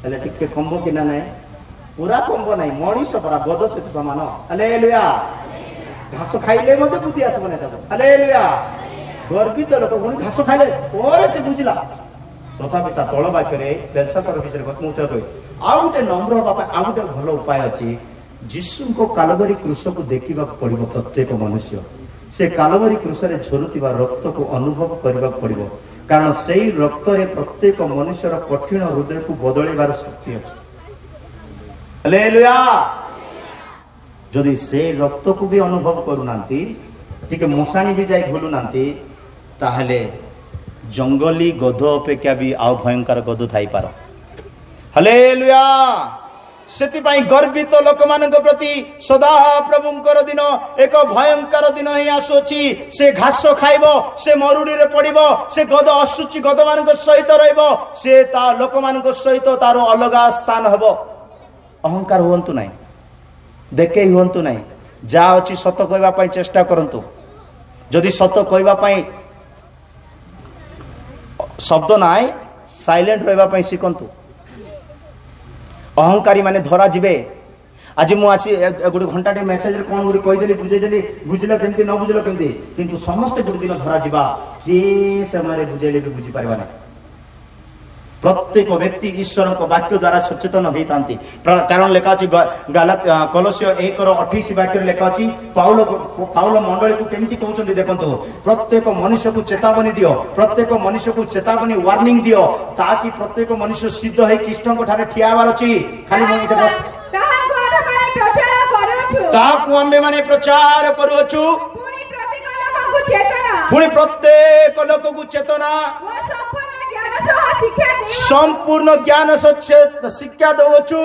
ହେଲେ ଟିକେ କମ୍ବ କି ନା ନାହିଁ? ପୁରା କମ୍ବ ନାହିଁ। ମଣିଷ ପରା ଗଦ ସହିତ ସମାନ। ହାଲେଲୁୟା। ଘାସ ଖାଇଲେ ମଧ୍ୟ ବୁଦ୍ଧି ଆସିବ ନାହିଁ ତାକୁ। ହାଲେଲୁୟା। ଗର୍ବିତ ଲୋକ ପୁଣି ଘାସ ଖାଇଲେ ପରେ ସେ ବୁଝିଲା। ତଥାପି ତା ତଳ ବାକ୍ୟରେ ବେଲଶାସର ବିଷୟରେ ମୁଁ କହିବି। ଆଉ ଗୋଟେ ନମ୍ର ହେବା ପାଇଁ ଆଉ ଗୋଟେ ଭଲ ଉପାୟ ଅଛି। ଯୀଶୁଙ୍କ କାଲବରୀ କ୍ରୁଶକୁ ଦେଖିବାକୁ ପଡିବ ପ୍ରତ୍ୟେକ ମନୁଷ୍ୟ। ସେ କାଲବରୀ କ୍ରୁଶରେ ଝରୁଥିବା ରକ୍ତକୁ ଅନୁଭବ କରିବାକୁ ପଡିବ, କାରଣ ସେଇ ରକ୍ତରେ ପ୍ରତ୍ୟେକ ମନୁଷ୍ୟର କଠିନ ହୃଦୟକୁ ବଦଳେଇବାର ଶକ୍ତି ଅଛି। ହାଲେଲୁୟା। ଯଦି ସେ ରକ୍ତକୁ ବି ଅନୁଭବ କରୁନାହାନ୍ତି, ଟିକେ ମଶାଣି ବି ଯାଇ ଭୁଲୁନାହାନ୍ତି, ତାହେଲେ ଜଙ୍ଗଲୀ ଗଧ ଅପେକ୍ଷା ବି ଆଉ ଭୟଙ୍କର ଗଧ ଥାଇପାର। ହାଲେଲୁୟା। ସେଥିପାଇଁ ଗର୍ବିତ ଲୋକମାନଙ୍କ ପ୍ରତି ସଦା ପ୍ରଭୁଙ୍କର ଦିନ ଏକ ଭୟଙ୍କର ଦିନ ହିଁ ଆସୁଅଛି। ସେ ଘାସ ଖାଇବ, ସେ ମରୁଡ଼ିରେ ପଡିବ, ସେ ଗଦ ଅଶୁଚି ଗଦ ମାନଙ୍କ ସହିତ ରହିବ, ସେ ତା ଲୋକମାନଙ୍କ ସହିତ ତାର ଅଲଗା ସ୍ଥାନ ହେବ। ଅହଙ୍କାର ହୁଅନ୍ତୁ ନାହିଁ, ଦେଖେଇ ହୁଅନ୍ତୁ ନାହିଁ। ଯାହା ଅଛି ସତ କହିବା ପାଇଁ ଚେଷ୍ଟା କରନ୍ତୁ। ଯଦି ସତ କହିବା ପାଇଁ ଶବ୍ଦ ନାହିଁ, ସାଇଲେଣ୍ଟ ରହିବା ପାଇଁ ଶିଖନ୍ତୁ। ଅହଙ୍କାରୀ ମାନେ ଧରା ଯିବେ। ଆଜି ମୁଁ ଆସି ଗୋଟେ ଘଣ୍ଟାଟେ ମେସେଜରେ କଣ ଗୋଟେ କହିଦେଲି, ବୁଝେଇଦେଲି, ବୁଝିଲ କେମିତି, ନ ବୁଝିଲ କେମିତି, କିନ୍ତୁ ସମସ୍ତେ ଗୋଟେ ଦିନ ଧରା ଯିବା। କିଏ ସମୟରେ ବୁଝେଇଲେ ବି ବୁଝିପାରିବା ନାହିଁ। ପ୍ରତ୍ୟେକ ବ୍ୟକ୍ତି ଈଶ୍ୱରଙ୍କ ବାକ୍ୟ ଦ୍ୱାରା ସଚେତନ ହେଇଥାନ୍ତି। କାରଣ ଲେଖା ଅଛି କଲୋସିୟ 1:28 ବାକ୍ୟରେ ଲେଖା ଅଛି, ପାଉଲ ମଣ୍ଡଳୀକୁ କେମିତି କହୁଛନ୍ତି ଦେଖନ୍ତୁ, ପ୍ରତ୍ୟେକ ମନୁଷ୍ୟକୁ ଚେତାବନୀ ଦିଅ, ପ୍ରତ୍ୟେକ ମନୁଷ୍ୟକୁ ଚେତାବନୀ ୱାର୍ଣ୍ଣିଂ ଦିଅ, ତାକି ପ୍ରତ୍ୟେକ ମନୁଷ୍ୟ ସିଦ୍ଧ ହେଇ ଖ୍ରୀଷ୍ଟଙ୍କ ଠାରେ ଠିଆ ହେବାର ଅଛି। ଖାଲି ତାହାକୁ ଆମ୍ଭେ ମାନେ ପ୍ରଚାର କରୁଅଛୁ, ପୁଣି ପ୍ରତ୍ୟେକ ଲୋକକୁ ଚେତନା ସମ୍ପୂର୍ଣ୍ଣ ଜ୍ଞାନ ଶିକ୍ଷା ଦଉଛୁ,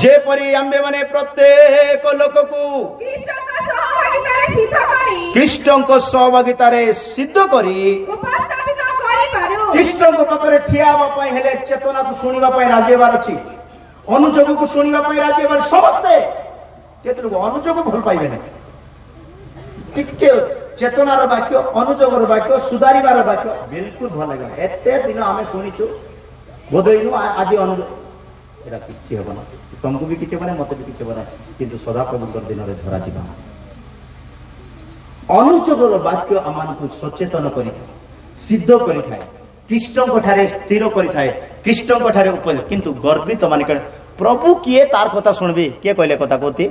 ଯେପରି ଆମ୍ଭେ ମାନେ ପ୍ରତ୍ୟେକ ଲୋକକୁ ଖ୍ରୀଷ୍ଟଙ୍କ ସହଭାଗିତାରେ ସିଦ୍ଧ କରି ଖ୍ରୀଷ୍ଟଙ୍କ ପାଖରେ ଠିଆ ହେବା ପାଇଁ ହେଲେ ଚେତନାକୁ ଶୁଣିବା ପାଇଁ ରାଜି ହେବାର ଅଛି, ଅନୁଯୋଗକୁ ଶୁଣିବା ପାଇଁ ରାଜି ହେବାର। ସମସ୍ତେ କେତେ ଲୋକ ଅନୁଯୋଗ ଭଲ ପାଇବେ ନାହିଁ। ଟିକେ ଚେତନାର ବାକ୍ୟ, ଅନୁଯୋଗର ବାକ୍ୟ, ସୁଧାରିବାର ବାକ୍ୟ ବିଲକୁଲ ଭଲ ଲାଗିବ। ଏତେ ଦିନ ଆମେ ଶୁଣିଛୁ, ବୋଧଇନୁ ଆଜି ଅନୁଯୋଗ, ଏଟା କିଛି ହେବ ନା। ତମକୁ ବି କିଛି ହେବ ନାହିଁ, ମତେ ବି କିଛି ହେବ ନାହିଁ, କିନ୍ତୁ ସଦାପ୍ରଭୁଙ୍କର ଦିନରେ ଧରାଯିବା। ଅନୁଯୋଗର ବାକ୍ୟ ଆମମାନଙ୍କୁ ସଚେତନ କରିଥାଏ, ସିଦ୍ଧ କରିଥାଏ, ଖ୍ରୀଷ୍ଟଙ୍କ ଠାରେ ସ୍ଥିର କରିଥାଏ, ଖ୍ରୀଷ୍ଟଙ୍କ ଠାରେ ଉପରେ। କିନ୍ତୁ ଗର୍ବିତ ମାନେ ପ୍ରଭୁ କିଏ, ତାର କଥା ଶୁଣିବି, କିଏ କହିଲେ କଥା କହୁଛି?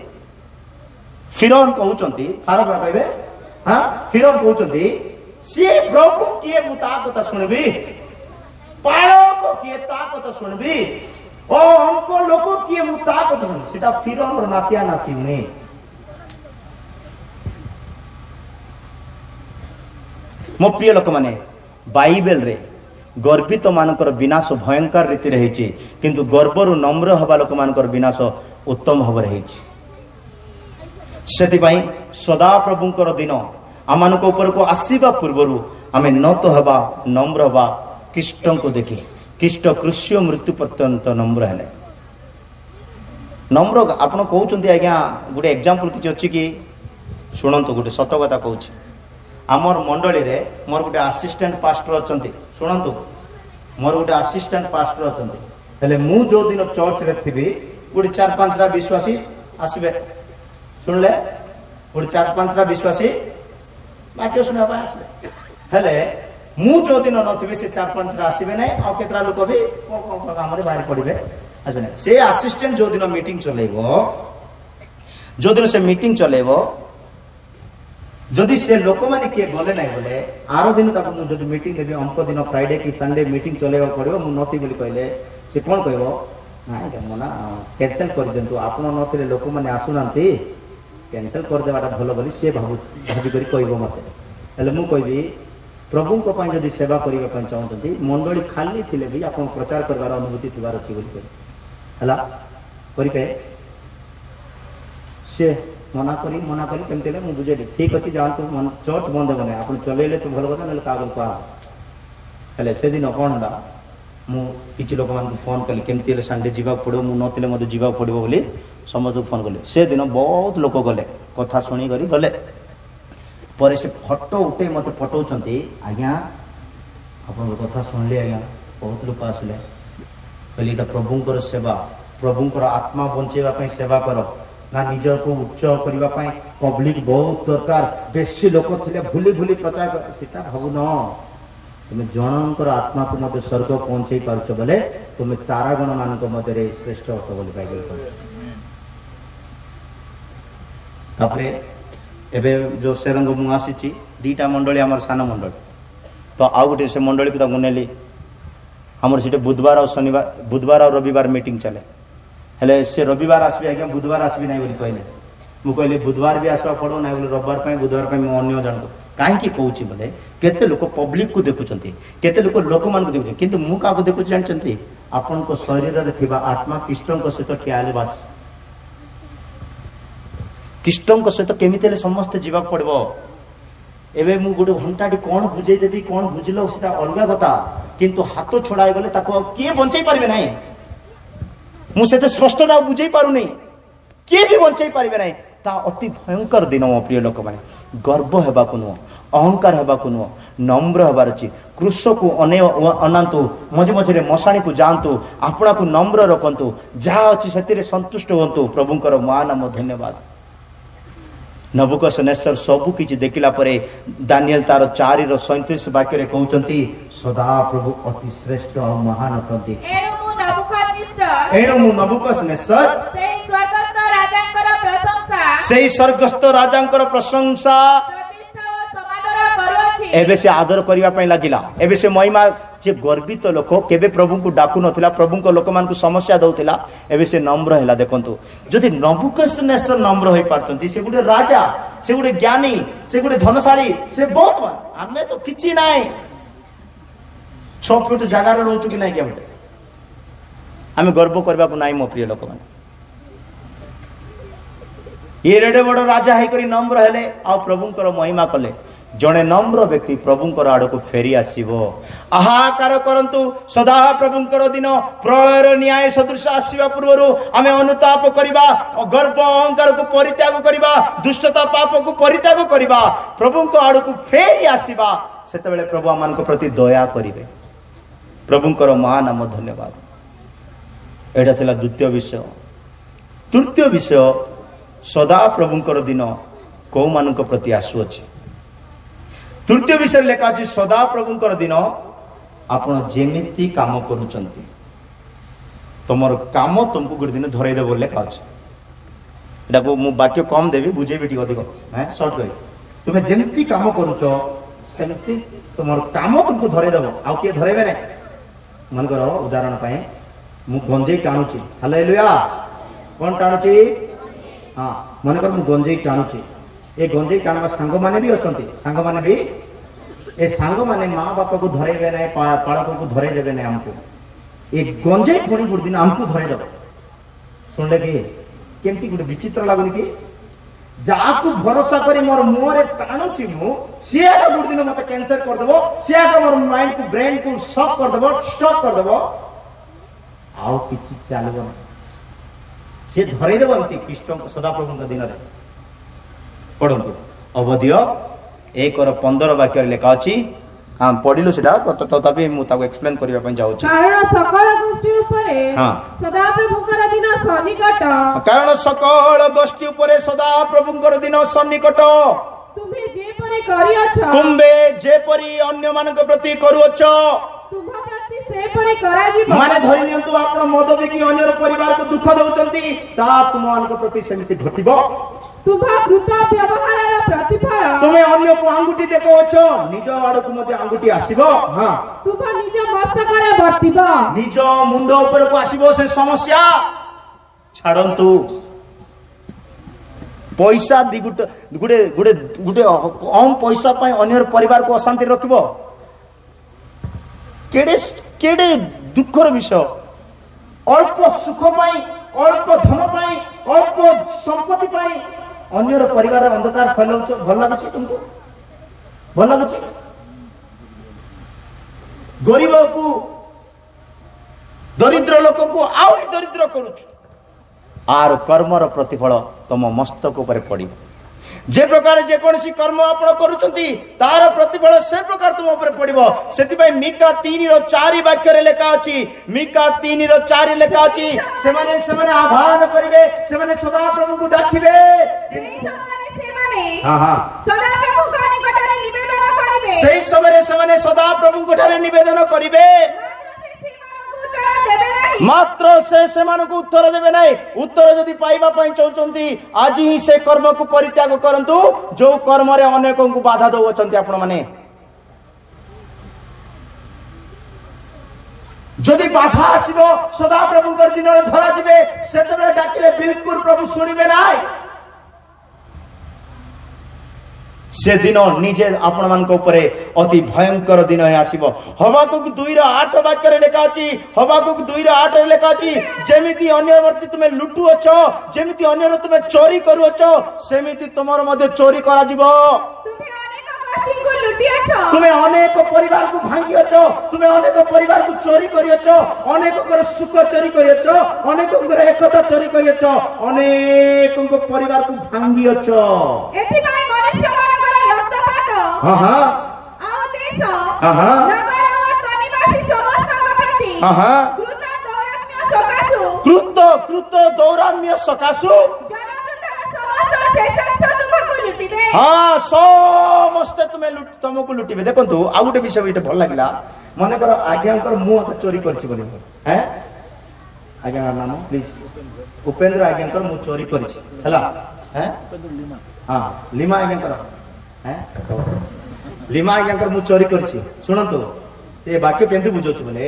फिरौन कहउचंती फारक कहबे हां फिरौन कहउचंती से प्रभु किए मुता कथा सुनबी पालक किए ता कथा सुनबी ओ हमको लोक किए मुता कथा सुन सेटा फिरौन रो नातिया नाती ने मो प्रिय लोक माने बाइबल रे गर्वित मानकर विनाश भयंकर रीति रही किंतु गर्वर नम्र हवा लोक मानकर विनाश उत्तम भाव रही सदा प्रभुंकर दिन आम ऊपर को आसवा पूर्वर आम নত हवा नम्र हवा कृष्ण को देखी कृष्ण कृष्य मृत्यु पर्यंत नम्र है नम्र आपन कहते आज्ञा गोटे एग्जांपल किसी अच्छी कि शुणु गोटे सत कथा कहूँ आमर मंडली रे मोर गोटे असिस्टेंट पास्टर अच्छा शुणु मोर गोटे असिस्टेंट पास्टर अच्छा मु जो दिन चर्च रे थी गोटे 4-5टा विश्वासी आसबे शुणले गोटे 4-5टा विश्वासी वाक्य शुणा आसबे हेले मु जो दिन नथि से 4-5टा आसबे नै आ केतरा लोक भी हमरे बाहर पड़िबे आसबे नै से असिस्टेंट जो दिन मीटिंग चलेबो जो दिन से मीटिंग चलेबो जदि से लोक माने के गले नहीं बोले आरो दिन तक मु जदि मीटिंग देबे हमको दिन फ्राइडे की संडे मीटिंग चलेबा पड़िबो मु नथि बोली कहले से कोन कहबो नाही मना कैंसिल कर देंतु आपण नथिले लोक माने आसुनांती कैंसिल कर देबाटा भलो बोली से भाबी करी कहबो मते हेले मु कहबी प्रभु को पई जदि सेवा करिबा पई चाहउतंती मंडली खाली थिले भी आपण प्रचार करबार अनुभूति थिबार अछि बोली कहले हला करि पे से मना करी केमते मु बुझेली ठीक अछि जानतु चर्च बंद बने आपण चलेले तो भलो कथा नले कागल पा हेले से दिन कोन होला मु किछि लोक मान फोन कली केमते ले संडे जीवा पड़ो मु नतिले मते जीवा पड़िबो बोली समझ फोन कले से दिन बहुत लोक गले कथा सुनी करी गले पर से फोटो उठे मते पठौछंती आज्ञा आपण कथा सुनले आज्ञा बहुत लोक आसले कहली एटा प्रभुंकर सेवा प्रभुंकर आत्मा बंचेवा पई सेवा करो ना निज को उच्च करबा पई पब्लिक बहुत दरकार बेसी लोक थिले भूली भूली प्रचार सेटा भाबु न तुम जनकर आत्मा को मते स्वर्ग पहुंचई पारछ बोले तुम तारागण मानक मध्यरे श्रेष्ठ होत बोली बाइबल कहै तापरे एबे जो सेरंग मु आसीची दीटा मंडली हमर सान मंडल तो आ गुटे से मंडली को गुनेली हमर सिटे बुधवार और शनिवार बुधवार और रविवार मीटिंग चले हेले से रविवार आसबे आज्ञा बुधवार आसबे नै बोली कहले मु कहले बुधवार भी आसबा पड़ो नै बोली रविवार पई बुधवार पई मु अन्य जन को काहे की कहूची बोले केते लोक पब्लिक को देखुचंती केते लोक मान को देखुचंती किंतु मु का को देखु जानचंती आपन को शरीर रे थिबा आत्मा कृष्ण को सहित ठियाले बस कृष्ण को सहित केमितेले समस्त जीवा पड़बो एबे मु गुडे घंटाटी कोन बुझेई देबी कोन बुझलो सेटा अलगा कथा किंतु हाथ छोड़ाई गले ताको के बंचई पारबे नाही मु सेते स्पष्ट ना बुझेई पारु नहीं के भी बंचई पारबे नाही ता अति भयंकर दिन मो प्रिय लोक माने गर्व हेबा को नो अहंकार हेबा को नो नम्र हेबार अछि कृष्ण को अनांतु मझे मझे मशाणी को जानतु आपना को नम्र रखंतु जहा अछि सेतिरे संतुष्ट होंतु प्रभुंकर महानाम धन्यवाद नबुकदनेस्सर सबु किछि देखिला परे दानिएल तार 4:37 वाक्य रे कहउचंती सदा प्रभु अति श्रेष्ठ और महान अटंती एणु मु नबुकदनेस्सर सेही स्वर्गस्थ राजांकर प्रशंसा एबे से आदर करिवा पई लागिला एबे से महिमा जे गर्वित लोक केबे प्रभु को डाकु नथिला प्रभु को लोक मान को समस्या दउथिला एबे से नम्र हैला देखंतु जदि नबुकदनेस्सर नम्र होई पारचंती से गुडे राजा से गुडे ज्ञानी से गुडे धनशाली से बहुत आमे तो किछि नाय 6 फुट जगह रे रहउछु कि नाय केमते आमे गर्व करबा को नाय मो प्रिय लोक मान ये रेडे बड़ राजा है करी नम्र हेले आ प्रभुंकर महिमा कले जड़े नम्र व्यक्ति प्रभुंकर आड़ को फेरी आसीबो आहाकार करंतु सदा प्रभुंकर दिन प्रलयर न्याय सदृश आसीबा पूर्व आमे अनुताप करिबा गर्व अहंकार को परित्याग करिबा दुष्टता पाप को परित्याग करिबा प्रभुंकर आड़ को फेरी आसीबा सेते बेले प्रभु आमान को प्रति दया करिवे प्रभुंकर महानाम धन्यवाद एटा थिला द्वितीय विषय तृतीय विषय सदा प्रभुंकर दिन कौ मानक प्रति आसु अछि तृतीय विषय लेखा अछि सदा प्रभुंकर दिन आपण जेमिति काम करूचंती तमर काम तुमको गुड दिन धरै देबो लेखा अछि एटा को मु वाक्य कम देवी बुझेबी ठीक अधिक हैं शॉर्ट करी तुमे जेमती काम करूछ सेमती तुमर काम तुमको धरे देबो आ के धरेबे नै मन करो उदाहरण पाए मु गंजेई टाणुची हालेलुया कोन टाणुची हां मन कर मु गंजेई टाणुची ए गंजेई टाणवा संग माने भी अछंती संग माने भी ए सांग माने माँ बाप को धरेबे नै पालक को धरे देबे नै हमको ए गंजेई पुणी गुड दिन हमको धरे देबो सुनले कि केमती गुड विचित्र लागुनी कि जाकू भरोसा करी मोर मुहरे टाणुची मु सिया का गुड दिन मते कैंसर कर देबो सिया का मोर माइंड को ब्रेन को शॉक कर देबो स्टॉप कर देबो आउ किछि चालबो से धरे देबो अंति कृष्ण को सदा प्रभु का दिन रे पढंतु अवधिय 1 और 15 वाक्य लेखा अछि हां पढिलो सेटा तथापि मु ताको एक्सप्लेन करिवा पय जाउ छी कारण सकल गोष्ठी उपरे सदा प्रभुकर दिन सन्निकट कारण सकल गोष्ठी उपरे सदा प्रभुकर दिन सन्निकट तुमे जे परि करियछ तुम्बे जे परि अन्य मानक प्रति करूछ तुम प्रति से परि करा जीव माने धरि नियंतु आपण मद बिकी अन्यर परिवार को दुख दउचंती ता तुम मानक प्रति सेमिति घटिबो तुम कृत व्यवहारर प्रतिफल तुमे अन्य को आंगुठी देखौछ निज आड़ को मध्ये आंगुठी आसीबो हां तुम निज मस्तकरे वर्तिबो निज मुंड ऊपर को आसीबो से समस्या छाडंतु पैसा दि गुटे गुटे गुटे गुटे कम पैसा पाई अन्यर परिवार को अशांति रखिबो केडे केडे दुखर विषय अल्प सुख पाई अल्प धन पाई अल्प संपत्ति पाई अन्यर परिवार अंधकार फैलाउछ भल लागछ तुमको भल लागछ गरीब को दरिद्र लोक को आउरी दरिद्र करूछ आर कर्मर प्रतिफल तम मस्तक ऊपर पड़िबो जे प्रकार जे कोनसी कर्म आपण करूचंती तार प्रतिफल से प्रकार तुम ऊपर पड़िबो सेति भाई मिका 3 रो 4 वाक्य रे लेखा अछि मिका 3 रो 4 लेखा अछि सेमाने सेमाने आह्वान करिवे सेमाने सदा प्रभु को डाकिबे सेही समय सेमाने हां हां सदा प्रभु का निकटरे निवेदन करिवे सेही समय सेमाने सदा प्रभु को ठारे निवेदन करिवे मात्र से मानको उत्तर देबे नै उत्तर जदि पाइबा पई चाहउचंती आज ही से कर्म को परित्याग करंतु जो कर्म रे अनेकों को बाधा दउचंती आपण माने जदि बाधा आसीबो सदा प्रभु कर दिन रे धरा जिवे सेतबे डाकिले बिल्कुल प्रभु सुनिबे नै से दिन निजे आपण मानक ऊपर अति भयंकर दिन आसीबो हबाकुक 2:8 वाक्य रे लेखा अछि हबाकुक 2:8 रे लेखा अछि जेमिति अन्यवर्ती तुमे लुटु अछ जेमिति अन्यर तुमे चोरी करू अछ सेमिति तुमर मध्ये चोरी करा जिवो तुमे अनेक परिवार को भांगी अछ तुमे अनेक परिवार को चोरी करी अछ अनेक कर सुख चोरी करी अछ अनेक कर एकता चोरी करी अछ अनेक को परिवार को भांगी अछ एति भाई मनुष्य मानकर रक्तपात हां हां आ देश हां हां नगर और तनिवासी समस्त प्रति हां हां कृत दौराम्य सकासु जनवृत्तर समस्त शेषांश तुमको लुटिबे हां समस्त तुमको लुटिबे देखंतु आ गुटे विषय इटे भल लागिला मने कर आज्ञाकर मु चोरी करछि बोली हैं आज्ञा नाम प्लीज उपेंद्र आज्ञाकर मु चोरी करछि हला हैं हां लिमा आज्ञाकर हैं लिमा आज्ञाकर मु चोरी करछि सुनंतु ए वाक्य केंति बुझोछ बोले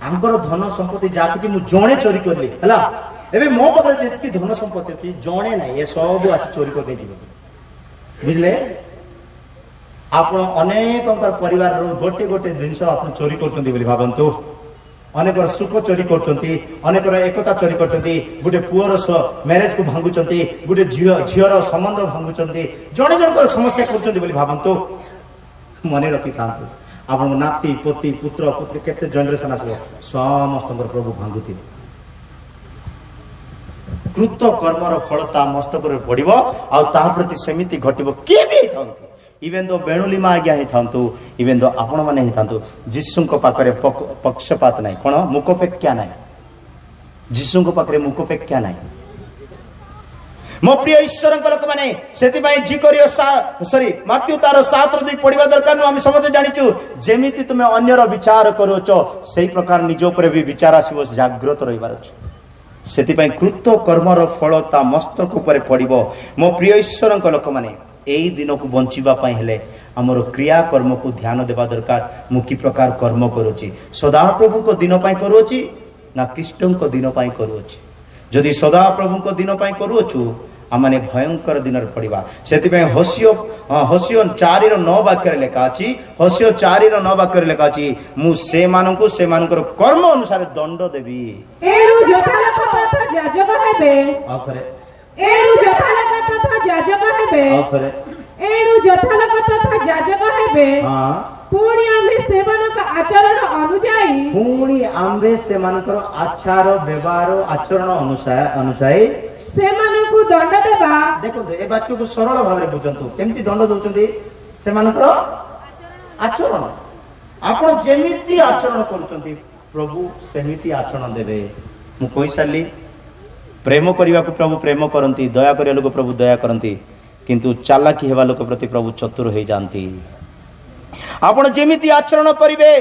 आंकर धन संपत्ति जा कि मु जणे चोरी करली हला एबे मो पकरे जेतकी धन संपत्ति अछि जणे नै ए सब आसी चोरी कर दे जिवो बुझले आपण अनेक परिवार रो गोटे गोटे जिंस आपण चोरी करछन्ती बोली भाबंतु अनेक सुख चोरी करछन्ती अनेक एकता चोरी करछन्ती गुटे पुअर मैरिज को भांगुचन्ती गुटे झियर संबंध भांगुचन्ती जणे जणकर समस्या करछन्ती बोली भाबंतु मने रखि थांतु आपण नाती पोती पुत्र पुत्री केते जनरेशन आसबो समस्त प्रभु भांगुती कृत कर्मर फलता मस्तक रे पड़िबो आ ता प्रति समिति घटिबो के भी थांतु इवेन तो बेणुलीमा आज्ञा ही थांतु इवेन तो आपण माने ही थांतु जिसुंक पाखरे पक्षपात नाही कोन मुकोपेक्षा नाही जिसुंक पाखरे मुकोपेक्षा नाही मो प्रिय ईश्वरक लोक माने सेति पई जिकरियो सॉरी मात्यु तार 7:2 पढिबा दरकार हम समझे जानिचु जेमिति तुमे अन्यर विचार करोचो सेही प्रकार निज ऊपर भी विचार आसीबो जागृत रहिबार छ ସେଥିପାଇଁ କୃତ କର୍ମର ଫଳ ତା ମସ୍ତକ ଉପରେ ପଡ଼ିବ। ମୋ ପ୍ରିୟ ଈଶ୍ୱରଙ୍କ ଲୋକମାନେ, ଏଇ ଦିନକୁ ବଞ୍ଚିବା ପାଇଁ ହେଲେ ଆମର କ୍ରିୟା କର୍ମକୁ ଧ୍ୟାନ ଦେବା ଦରକାର। ମୁଁ କି ପ୍ରକାର କର୍ମ କରୁଛି, ସଦାପ୍ରଭୁଙ୍କ ଦିନ ପାଇଁ କରୁଅଛି ନା ଖ୍ରୀଷ୍ଟଙ୍କ ଦିନ ପାଇଁ କରୁଅଛି? ଯଦି ସଦାପ୍ରଭୁଙ୍କ ଦିନ ପାଇଁ କରୁଅଛୁ, ଆମେ ଭୟଙ୍କର ଦିନରେ ପଡ଼ିବା। ସେଥିପାଇଁ ହୋସିଓ 4:9 ବାକ୍ୟରେ ଲେଖା ଅଛି, ହୋସିଓ 4:9 ବାକ୍ୟରେ ଲେଖା ଅଛି, ମୁଁ ସେମାନଙ୍କୁ ସେମାନଙ୍କର କର୍ମ ଅନୁସାରେ ଦଣ୍ଡ ଦେବି। ଏଣୁ ଯଥାଲୋକ ତଥା ଯାଜକ ହେବେ, ଆଉଥରେ ଏଣୁ ଯଥାଲୋକ ତଥା ଯାଜକ ହେବେ, ଆଉଥରେ ଏଣୁ ଯଥାଲୋକ ତଥା ଯାଜକ ହେବେ। ପୁଣି ଆମ୍ଭେ ସେମାନଙ୍କ ଆଚରଣ ଅନୁଯାୟୀ, ପୁଣି ଆମ୍ଭେ ସେମାନଙ୍କର ଆଚାର ବ୍ୟବହାର ଆଚରଣ ଅନୁସାରେ ସେମାନଙ୍କୁ ଦଣ୍ଡ ଦେବା। ଦେଖନ୍ତୁ ଏ ବାକ୍ୟକୁ ସରଳ ଭାବରେ ବୁଝନ୍ତୁ। କେମିତି ଦଣ୍ଡ ଦଉଛନ୍ତି? ସେମାନଙ୍କର ଆଚରଣ। ଆପଣ ଯେମିତି ଆଚରଣ କରୁଛନ୍ତି ପ୍ରଭୁ ସେମିତି ଆଚରଣ ଦେବେ। ମୁଁ କହିସାରିଲି, ପ୍ରେମ କରିବାକୁ ପ୍ରଭୁ ପ୍ରେମ କରନ୍ତି, ଦୟା କରିବା ଲୋକ ପ୍ରଭୁ ଦୟା କରନ୍ତି, କିନ୍ତୁ ଚାଲାକି ହେବା ଲୋକ ପ୍ରତି ପ୍ରଭୁ ଚତୁର ହେଇଯାଆନ୍ତି। ଆପଣ ଯେମିତି ଆଚରଣ କରିବେ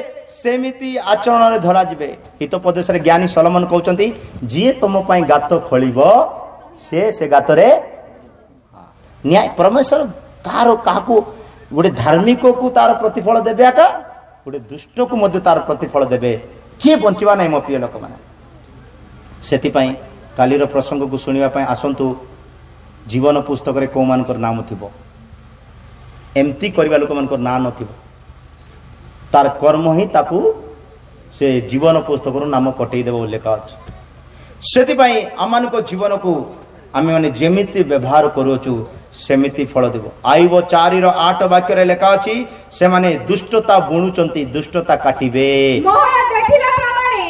ସେମିତି ଆଚରଣରେ ଧରାଯିବେ। ହିତୋପଦେଶରେ ଜ୍ଞାନୀ ସଲୋମନ କହୁଛନ୍ତି, ଯିଏ ତମ ପାଇଁ ଗାତ ଖୋଳିବ ସେ ଗାତରେ ନ୍ୟାୟ ପରମେଶ୍ୱର କାହାକୁ ଗୋଟେ ଧାର୍ମିକକୁ ତାର ପ୍ରତିଫଳ ଦେବେ, ଆକା ଗୋଟେ ଦୁଷ୍ଟକୁ ମଧ୍ୟ ତାର ପ୍ରତିଫଳ ଦେବେ। କିଏ ବଞ୍ଚିବା ନାହିଁ ମୋ ପ୍ରିୟ ଲୋକମାନେ। ସେଥିପାଇଁ କାଲିର ପ୍ରସଙ୍ଗକୁ ଶୁଣିବା ପାଇଁ ଆସନ୍ତୁ। ଜୀବନ ପୁସ୍ତକରେ କୋଉମାନଙ୍କର ନାମ ଥିବ? ଏମିତି କରିବା ଲୋକମାନଙ୍କର ନାଁ ନଥିବ। ତାର କର୍ମ ହିଁ ତାକୁ ସେ ଜୀବନ ପୁସ୍ତକରୁ ନାମ କଟେଇ ଦେବ ବୋଲି ଲେଖା ଅଛି। ସେଥିପାଇଁ ଆମମାନଙ୍କ ଜୀବନକୁ ଆମେ ମାନେ ଯେମିତି ବ୍ୟବହାର କରୁଅଛୁ ସେମିତି ଫଳ ଦେବ। ଆଇବ 4:8 ବାକ୍ୟରେ ଲେଖା ଅଛି, ସେମାନେ ଦୁଷ୍ଟତା ବୁଣୁଛନ୍ତି, ଦୁଷ୍ଟତା କାଟିବେ। ମୋହର ଦେଖିଲା ପ୍ରମାଣେ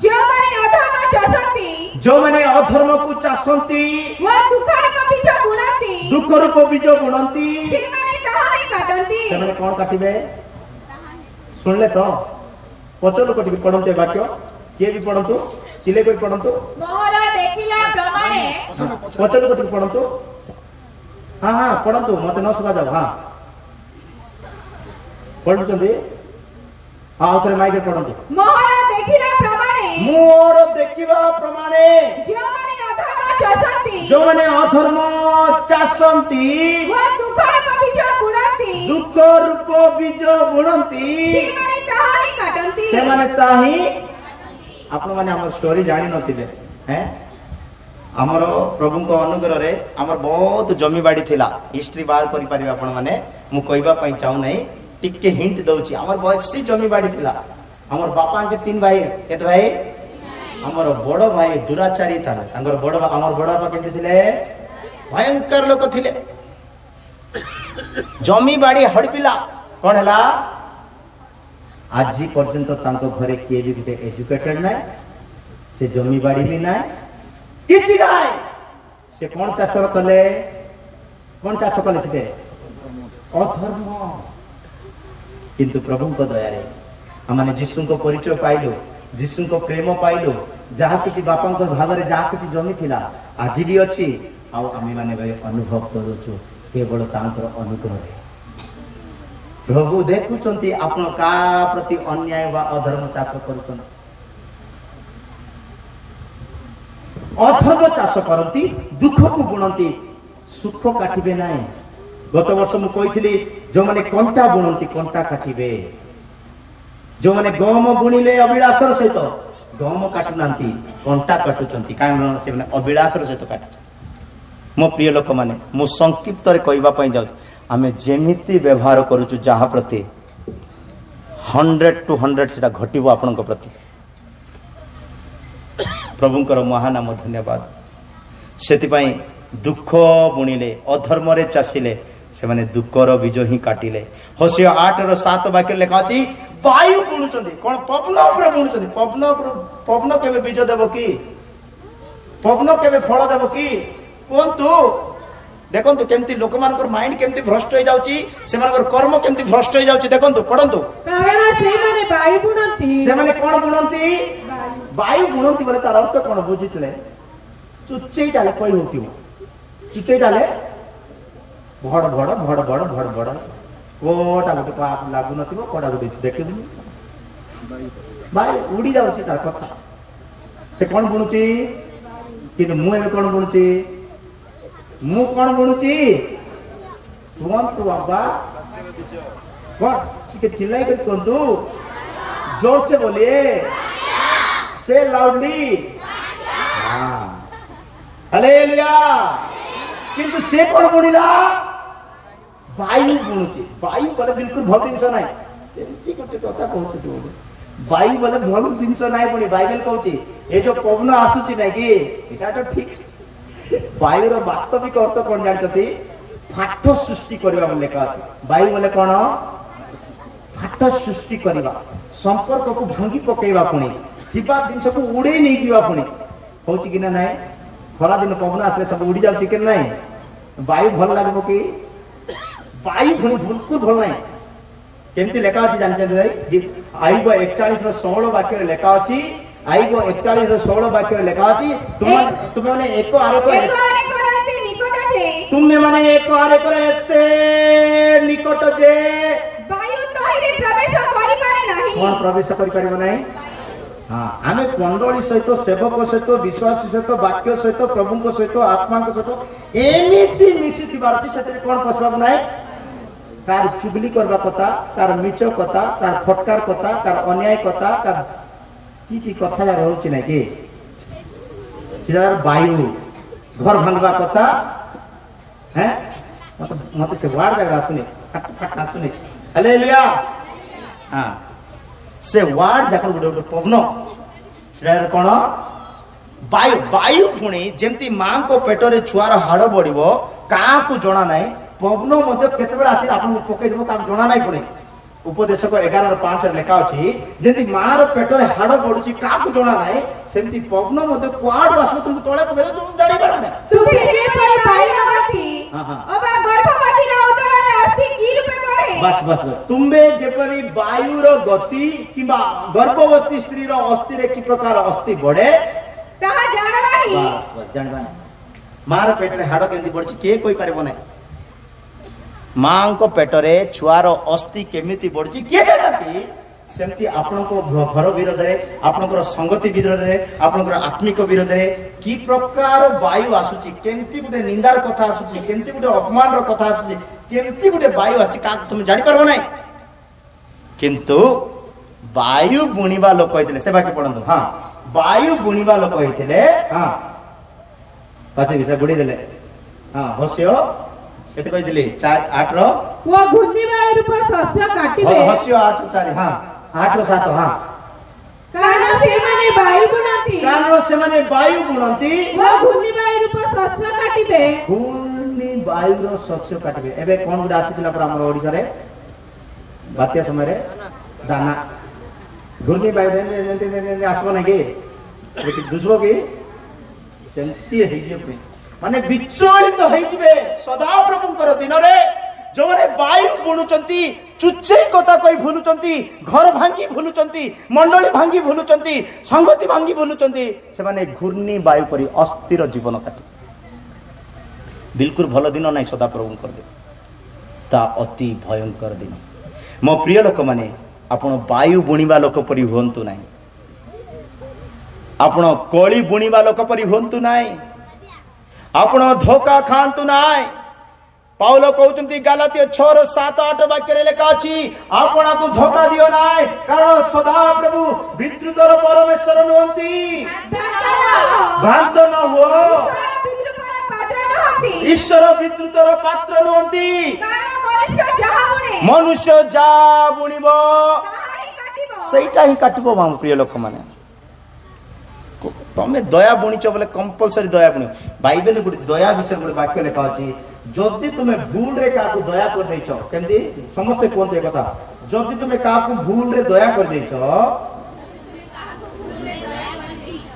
ଯେଉଁମାନେ ଅଧର୍ମ ଚାଷନ୍ତି, ଯେଉଁମାନେ ଅଧର୍ମକୁ ଚାଷନ୍ତି ଓ ଦୁଃଖର ବୀଜ ବୁଣନ୍ତି, ଦୁଃଖର ବୀଜ ବୁଣନ୍ତି, ସେମାନେ ତାହା ହିଁ କାଟନ୍ତି। ସେମାନେ କଣ କାଟିବେ? ଶୁଣିଲେ ତ? ପଛକୁ ଟିକେ ପଢନ୍ତୁ ଏ ବାକ୍ୟ। କିଏ ବି ପଢନ୍ତୁ, ଚିଲେ କରି ପଢନ୍ତୁ। ମୋହର ଦେଖିଲା ପ୍ରମାଣେ, ପଛକୁ ଟିକେ ପଢନ୍ତୁ। ହଁ ପଢନ୍ତୁ, ମତେ ନ ଶୁଭା ଯାଉ। ପଢୁଛନ୍ତି? ଆଉ ଥରେ ମାଇକେ ପଢନ୍ତୁ। ମୋହର ଦେଖିଲା ପ୍ରମାଣେ, ମୋର ଦେଖିବା ପ୍ରମାଣେ ଯେଉଁମାନେ ଅଧର୍ମ ଚାଷନ୍ତି, ଯେଉଁମାନେ ଅଧର୍ମ ଚାଷନ୍ତି, ଓ ଦୁଃଖର ବୀଜ ବୁଣନ୍ତି, ଦୁଃଖ ରୂପ ବୀଜ ବୁଣନ୍ତି, ସେମାନେ ତାହା ହିଁ କାଟନ୍ତି। ସେମାନେ ତାହା ହିଁ। ଆପଣ ମାନେ ଆମର ଷ୍ଟୋରି ଜାଣିନଥିଲେ। ଆମର ପ୍ରଭୁଙ୍କ ଅନୁଗ୍ରହରେ ଆମର ବହୁତ ଜମିବାଡି ଥିଲା। ହିଷ୍ଟ୍ରି ବାହାର କରିପାରିବେ ଆପଣ ମାନେ। ମୁଁ କହିବା ପାଇଁ ଚାହୁଁନାହିଁ, ଟିକେ ହିଣ୍ଟ ଦଉଛି। ଆମର ବେଶୀ ଜମିବାଡି ଥିଲା। ଆମର ବାପାଙ୍କ 3 ଭାଇ। କେତେ ଭାଇ? ଆମର ବଡ ଭାଇ ଦୁରାଚାରୀ ଥିଲେ। ତାଙ୍କର ଆମର ବଡ ବାପା କେମିତି ଥିଲେ? ଭୟଙ୍କର ଲୋକ ଥିଲେ। ଜମିବାଡି ହଡପିଲା। କଣ ହେଲା? ଆଜି ପର୍ଯ୍ୟନ୍ତ ତାଙ୍କ ଘରେ କିଏ ବି ଗୋଟେ ଏଜୁକେଟେଡ ନାହିଁ, ସେ ଜମିବାଡି ବି ନାହିଁ, କିଛି ନାହିଁ। ସେ କଣ ଚାଷ କଲେ? କଣ ଚାଷ କଲେ? ସେଟେ ଅଧର୍ମ। କିନ୍ତୁ ପ୍ରଭୁଙ୍କ ଦୟାରେ ଆମେ ଯୀଶୁଙ୍କ ପରିଚୟ ପାଇଲୁ, ଯୀଶୁଙ୍କ ପ୍ରେମ ପାଇଲୁ। ଯାହା କିଛି ବାପାଙ୍କ ଭାଗରେ ଯାହା କିଛି ଜମି ଥିଲା ଆଜି ବି ଅଛି। ଆଉ ଆମେ ମାନେ ଅନୁଭବ କରୁଛୁ କେବଳ ତାଙ୍କର ଅନୁଗ୍ରହରେ। ପ୍ରଭୁ ଦେଖୁଛନ୍ତି ଆପଣ କାହା ପ୍ରତି ଅନ୍ୟାୟ ବା ଅଧର୍ମ ଚାଷ କରୁଛନ୍ତି। ଅଧର୍ମ ଚାଷ କରନ୍ତି, ଦୁଃଖକୁ ବୁଣନ୍ତି, ସୁଖ କାଟିବେ ନାହିଁ। ଗତ ବର୍ଷ ମୁଁ କହିଥିଲି, ଯେଉଁମାନେ କଣ୍ଟା ବୁଣନ୍ତି କଣ୍ଟା କାଟିବେ। ଯେଉଁମାନେ ଗହମ ବୁଣିଲେ ଅଭିଳାଷର ସହିତ, ଗହମ କାଟୁନାହାନ୍ତି, କଣ୍ଟା କାଟୁଛନ୍ତି, କାରଣ ସେମାନେ ଅଭିଳାଷର ସହିତ କାଟୁଛନ୍ତି। ମୋ ପ୍ରିୟ ଲୋକମାନେ, ମୁଁ ସଂକ୍ଷିପ୍ତରେ କହିବା ପାଇଁ ଯାଉଛି, ଆମେ ଯେମିତି ବ୍ୟବହାର କରୁଛୁ ଯାହା ପ୍ରତି 100% ସେଟା ଘଟିବ ଆପଣଙ୍କ ପ୍ରତି। ପ୍ରଭୁଙ୍କର ମହାନାମ ଧନ୍ୟବାଦ। ସେଥିପାଇଁ ଦୁଃଖ ବୁଣିଲେ, ଅଧର୍ମରେ ଚାଷିଲେ, ସେମାନେ ଦୁଃଖର ବୀଜ ହିଁ କାଟିଲେ। ହୋସିଓ 8:7 ବାକ୍ୟରେ ଲେଖା ଅଛି, ବାୟୁ ବୁଣୁଛନ୍ତି। କଣ? ପବନ ଉପରେ ବୁଣୁଛନ୍ତି। ପବନ କେବେ ବୀଜ ଦେବ କି? ପବନ କେବେ ଫଳ ଦେବ କି? କୁହନ୍ତୁ। ଦେଖନ୍ତୁ କେମିତି ଲୋକମାନଙ୍କର ମାଇଣ୍ଡ କେମିତି ଭ୍ରଷ୍ଟ ହେଇଯାଉଛି, ସେମାନଙ୍କର କର୍ମ କେମିତି ଭ୍ରଷ୍ଟ ହେଇଯାଉଛି। ଦେଖନ୍ତୁ, ପଢନ୍ତୁ। କାରଣ ସେମାନେ ବାୟୁ ବୁଣନ୍ତି। ସେମାନେ କଣ ବୁଣନ୍ତି? ବାୟୁ ବୁଣନ୍ତି ବୋଲେ ତାର ଅର୍ଥ କଣ ବୁଝିଥିଲେ? ଚୁଚେଇଟାଲେ କହି ହଉଥିବ। ଚୁଚେଇଟାଲେ ଭଡ ଭଡ ଭଡ ଭଡ ଭଡ ଭଡ କୋଟା ଗୋଟେ ଲାଗୁନଥିବ, କୋଟା ଗୋଟେ ଦେଖିବୁନି, ବାୟୁ ଉଡି ଯାଉଛି ତାର କଥା। ସେ କଣ ବୁଣୁଛି? କିନ୍ତୁ ମୁଁ ଏବେ କଣ ବୁଣୁଛି ମୁଁ କଣ ବୁଣୁଛି କୁହନ୍ତୁ ବାବା କଣ ଟିକେ ଚିल्लाई कर କୁହନ୍ତୁ जोर से बोलिए से लाउडली हालेलुया किंतु से कौन बुणिला वायु बुणुची वायु बोले बिल्कुल भल जिनस ना एमती गोटे कथा कहूँ वायु बोले भल जिनस ना पुणी बाइबल कहूँ ये जो पवन आसूची ना कि एटा तो ठीक वायुर वास्तविक अर्थ कौन जानते फाट सृष्टि करने लेखा अच्छे वायु बोले कौन फाट सृष्टि करवा संपर्क को भांगी पकेवा पुणी जीवा जिन को उड़े नहीं जीवा पुणी हूँ कि ना नाई खरा दिन पवन आसले सब उड़ी जाऊँ कि ना वायु भल लगे कि वायु बिल्कुल भल ना केमती लेखा अच्छी जानते आईब 41:16 वाक्य लेखा अच्छी आईब 41:16 वाक्य लेखा अच्छी तुम्हें मैंने एक तुम्हें माने एक आरे करे एते निकट जे वायु तहिरे प्रवेश करि पारे नाही कोन प्रवेश करि परिबो नाही हां आमे मंडली सहित सेवक सहित विश्वासी सहित वाक्य सहित प्रभु सहित आत्मा सहित एमिति मिसी दिबार अछि सेते कोन पसबा नाही कार चुगली करबा कथा कार मिच कथा कार फटकार कथा कार अन्याय कथा कार की कथा जा रहउछि नै कि सिदार वायु घर भांगवा कथा हैं मत से वार्ड जगह आसुनी फट आसुनी हालेलुया हां से वार्ड जकर गुडे पवन सेर कोन वायु वायु पुणी जेमती मां को पेटरे छुआर हाड़ बढिबो का को जणा नाही पवन मध्य केतेबेला आसी आपन पकई देबो का जणा नाही पुणी उपदेशक 11:5 लेखा अछि जेंती मार पेटरे हाड़ बढुची का को जणा नाही सेमती पवन मध्य क्वाड आसो तुम तळे पकई तुम जानि पार ना तू भी जे पर वायु गति अबा गर्भवती रा उदर रे अस्थि की रूपे बढ़े बस बस तुम्बे जेपरी वायु रो गति किबा गर्भवती स्त्री रो अस्थि रे की प्रकार अस्थि बढ़े ताहा जानबा ही बस बस जानबा मार पेटरे हाड़ केंती बढची के कोई पारेबो नाही मां को पेटरे छुआर अस्थि केमिति बढ़ची किए जानती सेमती आपण को घर विरोध रे आपण को संगति विरोध रे आपण को आत्मिक विरोध रे की प्रकार वायु आसुची केमिति गुटे निंदार कथा आसुची केमिति गुटे अपमान रो कथा आसुची केमिति गुटे वायु आसी का तुम जानि परबो नै किंतु वायु बुणीबा लोक कहितले से बाकी पढंतु हां वायु बुणीबा लोक कहितले हां पाछे विषय बुडी देले हां हस्यो केते कहि दिले 4:8 रो वो घुन्नी वायु रूप शस्य काटिबे हस्यो 8:4 हां 8:7 हां कारण से माने वायु बुणंती वो घुन्नी वायु रूप शस्य काटिबे घुन्नी वायु रो शस्य काटिबे एबे कोन गुडा आसीतिला पर हमर ओडिसा रे बात्या समय रे दाना घुन्नी वायु देने आसबो नै के दुसरो के सेंती हे जे माने विचलित हो जिवे सदा प्रभुंकर दिन रे जो माने वायु बुणुचंती चुच्चे कथा कोई भूलुचंती घर भांगी भूलुचंती मंडली भांगी भूलुचंती संगति भांगी भूलुचंती से माने घूर्णी वायु परि अस्थिर जीवन काटि बिल्कुल भल दिन नै सदा प्रभुंकर दिन ता अति भयंकर दिन मो प्रिय लोक माने आपण वायु बुणीबा लोक परि होंतु नै आपण कोली बुणीबा लोक परि होंतु नै आपण धोखा खांतु नाय पाउल कहउचंती गालातिय 6:7-8 वाक्य रे लेखा अछि आपणा को धोखा दियो नाय कारण सदा प्रभु विद्रुतर परमेश्वर नहंती भ्रांत न हो ईश्वर विद्रुतर पात्र नहंती कारण मनुष्य जा बुणिबो सेटा ही काटिबो मां प्रिय लोक माने तमे दया बुणीच बोले कंपलसरी दया बुणी बाइबल गुडी दया विषय गुडी वाक्य लेखा अछि जदि तुमे भूल रे का को दया कर देइछो केंदी समस्त कोनते कथा जदि तुमे का को भूल रे दया कर देइछो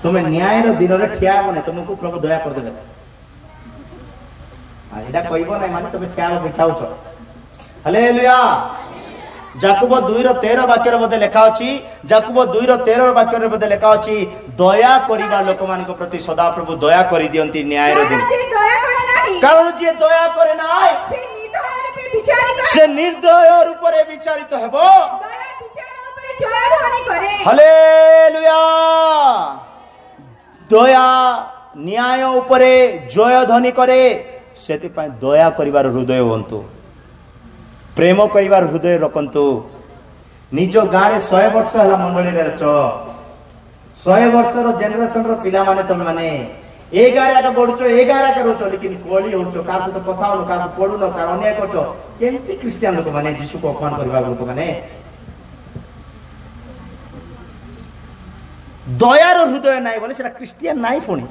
तुमे न्याय रो दिन रे ठिया माने तुमको प्रभु दया कर देबे आ एडा कहबो नै माने तुमे ठिया बिछाउछो हालेलुया जाकुब 2:13 वाक्य रे लेखा अछि जाकुब 2:13 वाक्य रे लेखा अछि दया करिबा लोक मान को प्रति सदा प्रभु दया करि दियंती न्याय रो दिन कारण जे दया करे नाय से निर्दय रूप रे विचारित हेबो दया विचार ऊपर जय ध्वनि करे हालेलुया दया न्याय उपरे जय ध्वनि करे सेतिपाई दया करिवार हृदय हुंतु प्रेम करिवार हृदय रखंतु निज गाँव 100 वर्ष है मंडली रे अछ 100 वर्ष रो जेनरेशन रो पिला माने तुम माने ए गारे का बडुचो ए गारे का रोचो लेकिन कोली होचो कार से तो कथा हो कार पडु न कार अन्याय करचो केमती क्रिश्चियन लोक माने यीशु को अपमान करबा लोक माने दयार हृदय नाई बोले सेटा क्रिश्चियन नाई पुणी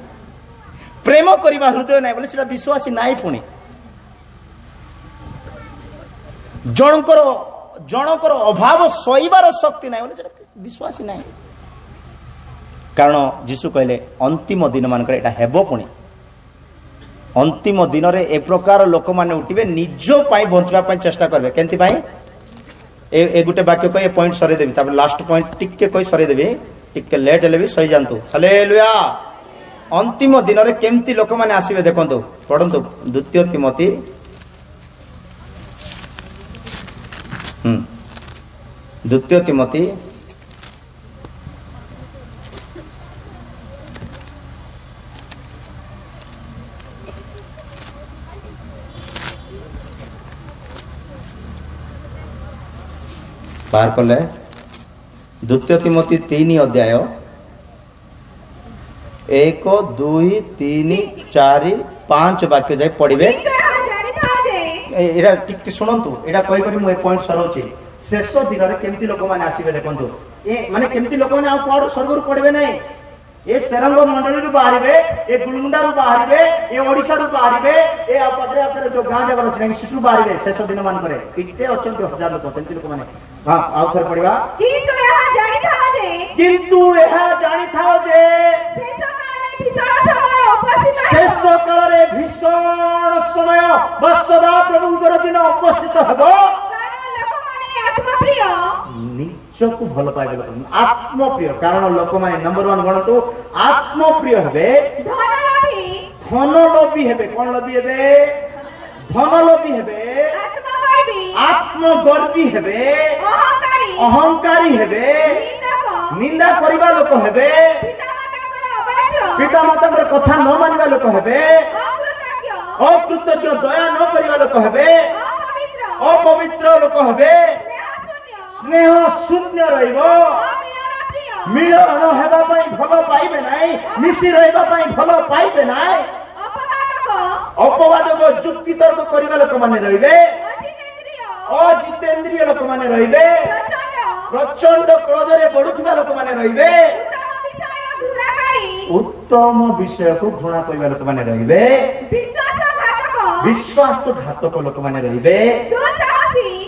प्रेम करबा हृदय नाई बोले सेटा विश्वासी नाई पुणी जनकर अभाव सहीबार शक्ति नाई बोले सेटा विश्वासी नाई कारण जीशु कहले अंतिम दिन मानकर एटा हेबो पुणी अंतिम दिन रे ए प्रकार लोक माने उठिबे निज पाई बंचबा पाई चेष्टा करबे केंति पाई ए गुटे वाक्य कहि पॉइंट सरे देबी तापर लास्ट पॉइंट टिके कहि सरे देबी टिके लेट हेले भी सही जानतु हालेलुया अंतिम दिन रे केमती लोक माने आसीबे देखंतु पढंतु द्वितीय तिमोथी द्वितीय तिमोथी बाहर कले द्वितीय तिमोथी 3 अध्याय 1 2 3 4 5 वाक्य जाय पढ़िबे एरा टिक सुनंतु एरा कहि करी मु पॉइंट सरौची शेष दिन रे केमती लोक माने आसीबे देखंतु ए माने केमती लोक माने आ पढ़ स्वर्ग रु पढ़बे नै ए सेरंग मंडली रु बाहरिबे ए गुलमुंडा रु बाहरिबे ए ओडिसा रु बाहरिबे ए आपरे आपरे जो गां जगह अछि सिटु बाहरिबे शेष दिन मान करे किते अछंती हजार लोक केमती लोक माने हां आउ थर पढ़िबा किंतु यह जानि थाओ जे शेष काल रे भीषण समय बस सदा प्रभुंकर दिन उपस्थित हबो निज को भल पाइबे लोक आत्मप्रिय कारण लोक माने नंबर 1 गणतु आत्मप्रिय हेबे धन लोभी हेबे कोन लोभी हेबे धन लोभी हेबे आत्मगर्वी हेबे अहंकारी हेबे निंदा करिबा लोक हेबे पिता माता कथा न मानिबा लोक हेबे अकृतज्ञ दया न करिबा लोक हेबे अपवित्र लोक हेबे स्नेह शून्य रहिबो मिलन हेबा पई भलो पाइबे नाही मिसी रहबा पई भलो पाइबे नाही अपवादक जुक्ति तर्क करिबा लोक माने रहिबे अजितेंद्रिय लोक माने रहिबे प्रचंड क्रोध रे बढुथिबा लोक माने रहिबे उत्तम विषय को घृणा करिबा लोक माने रहिबे विश्वासघातक लोक माने रहिबे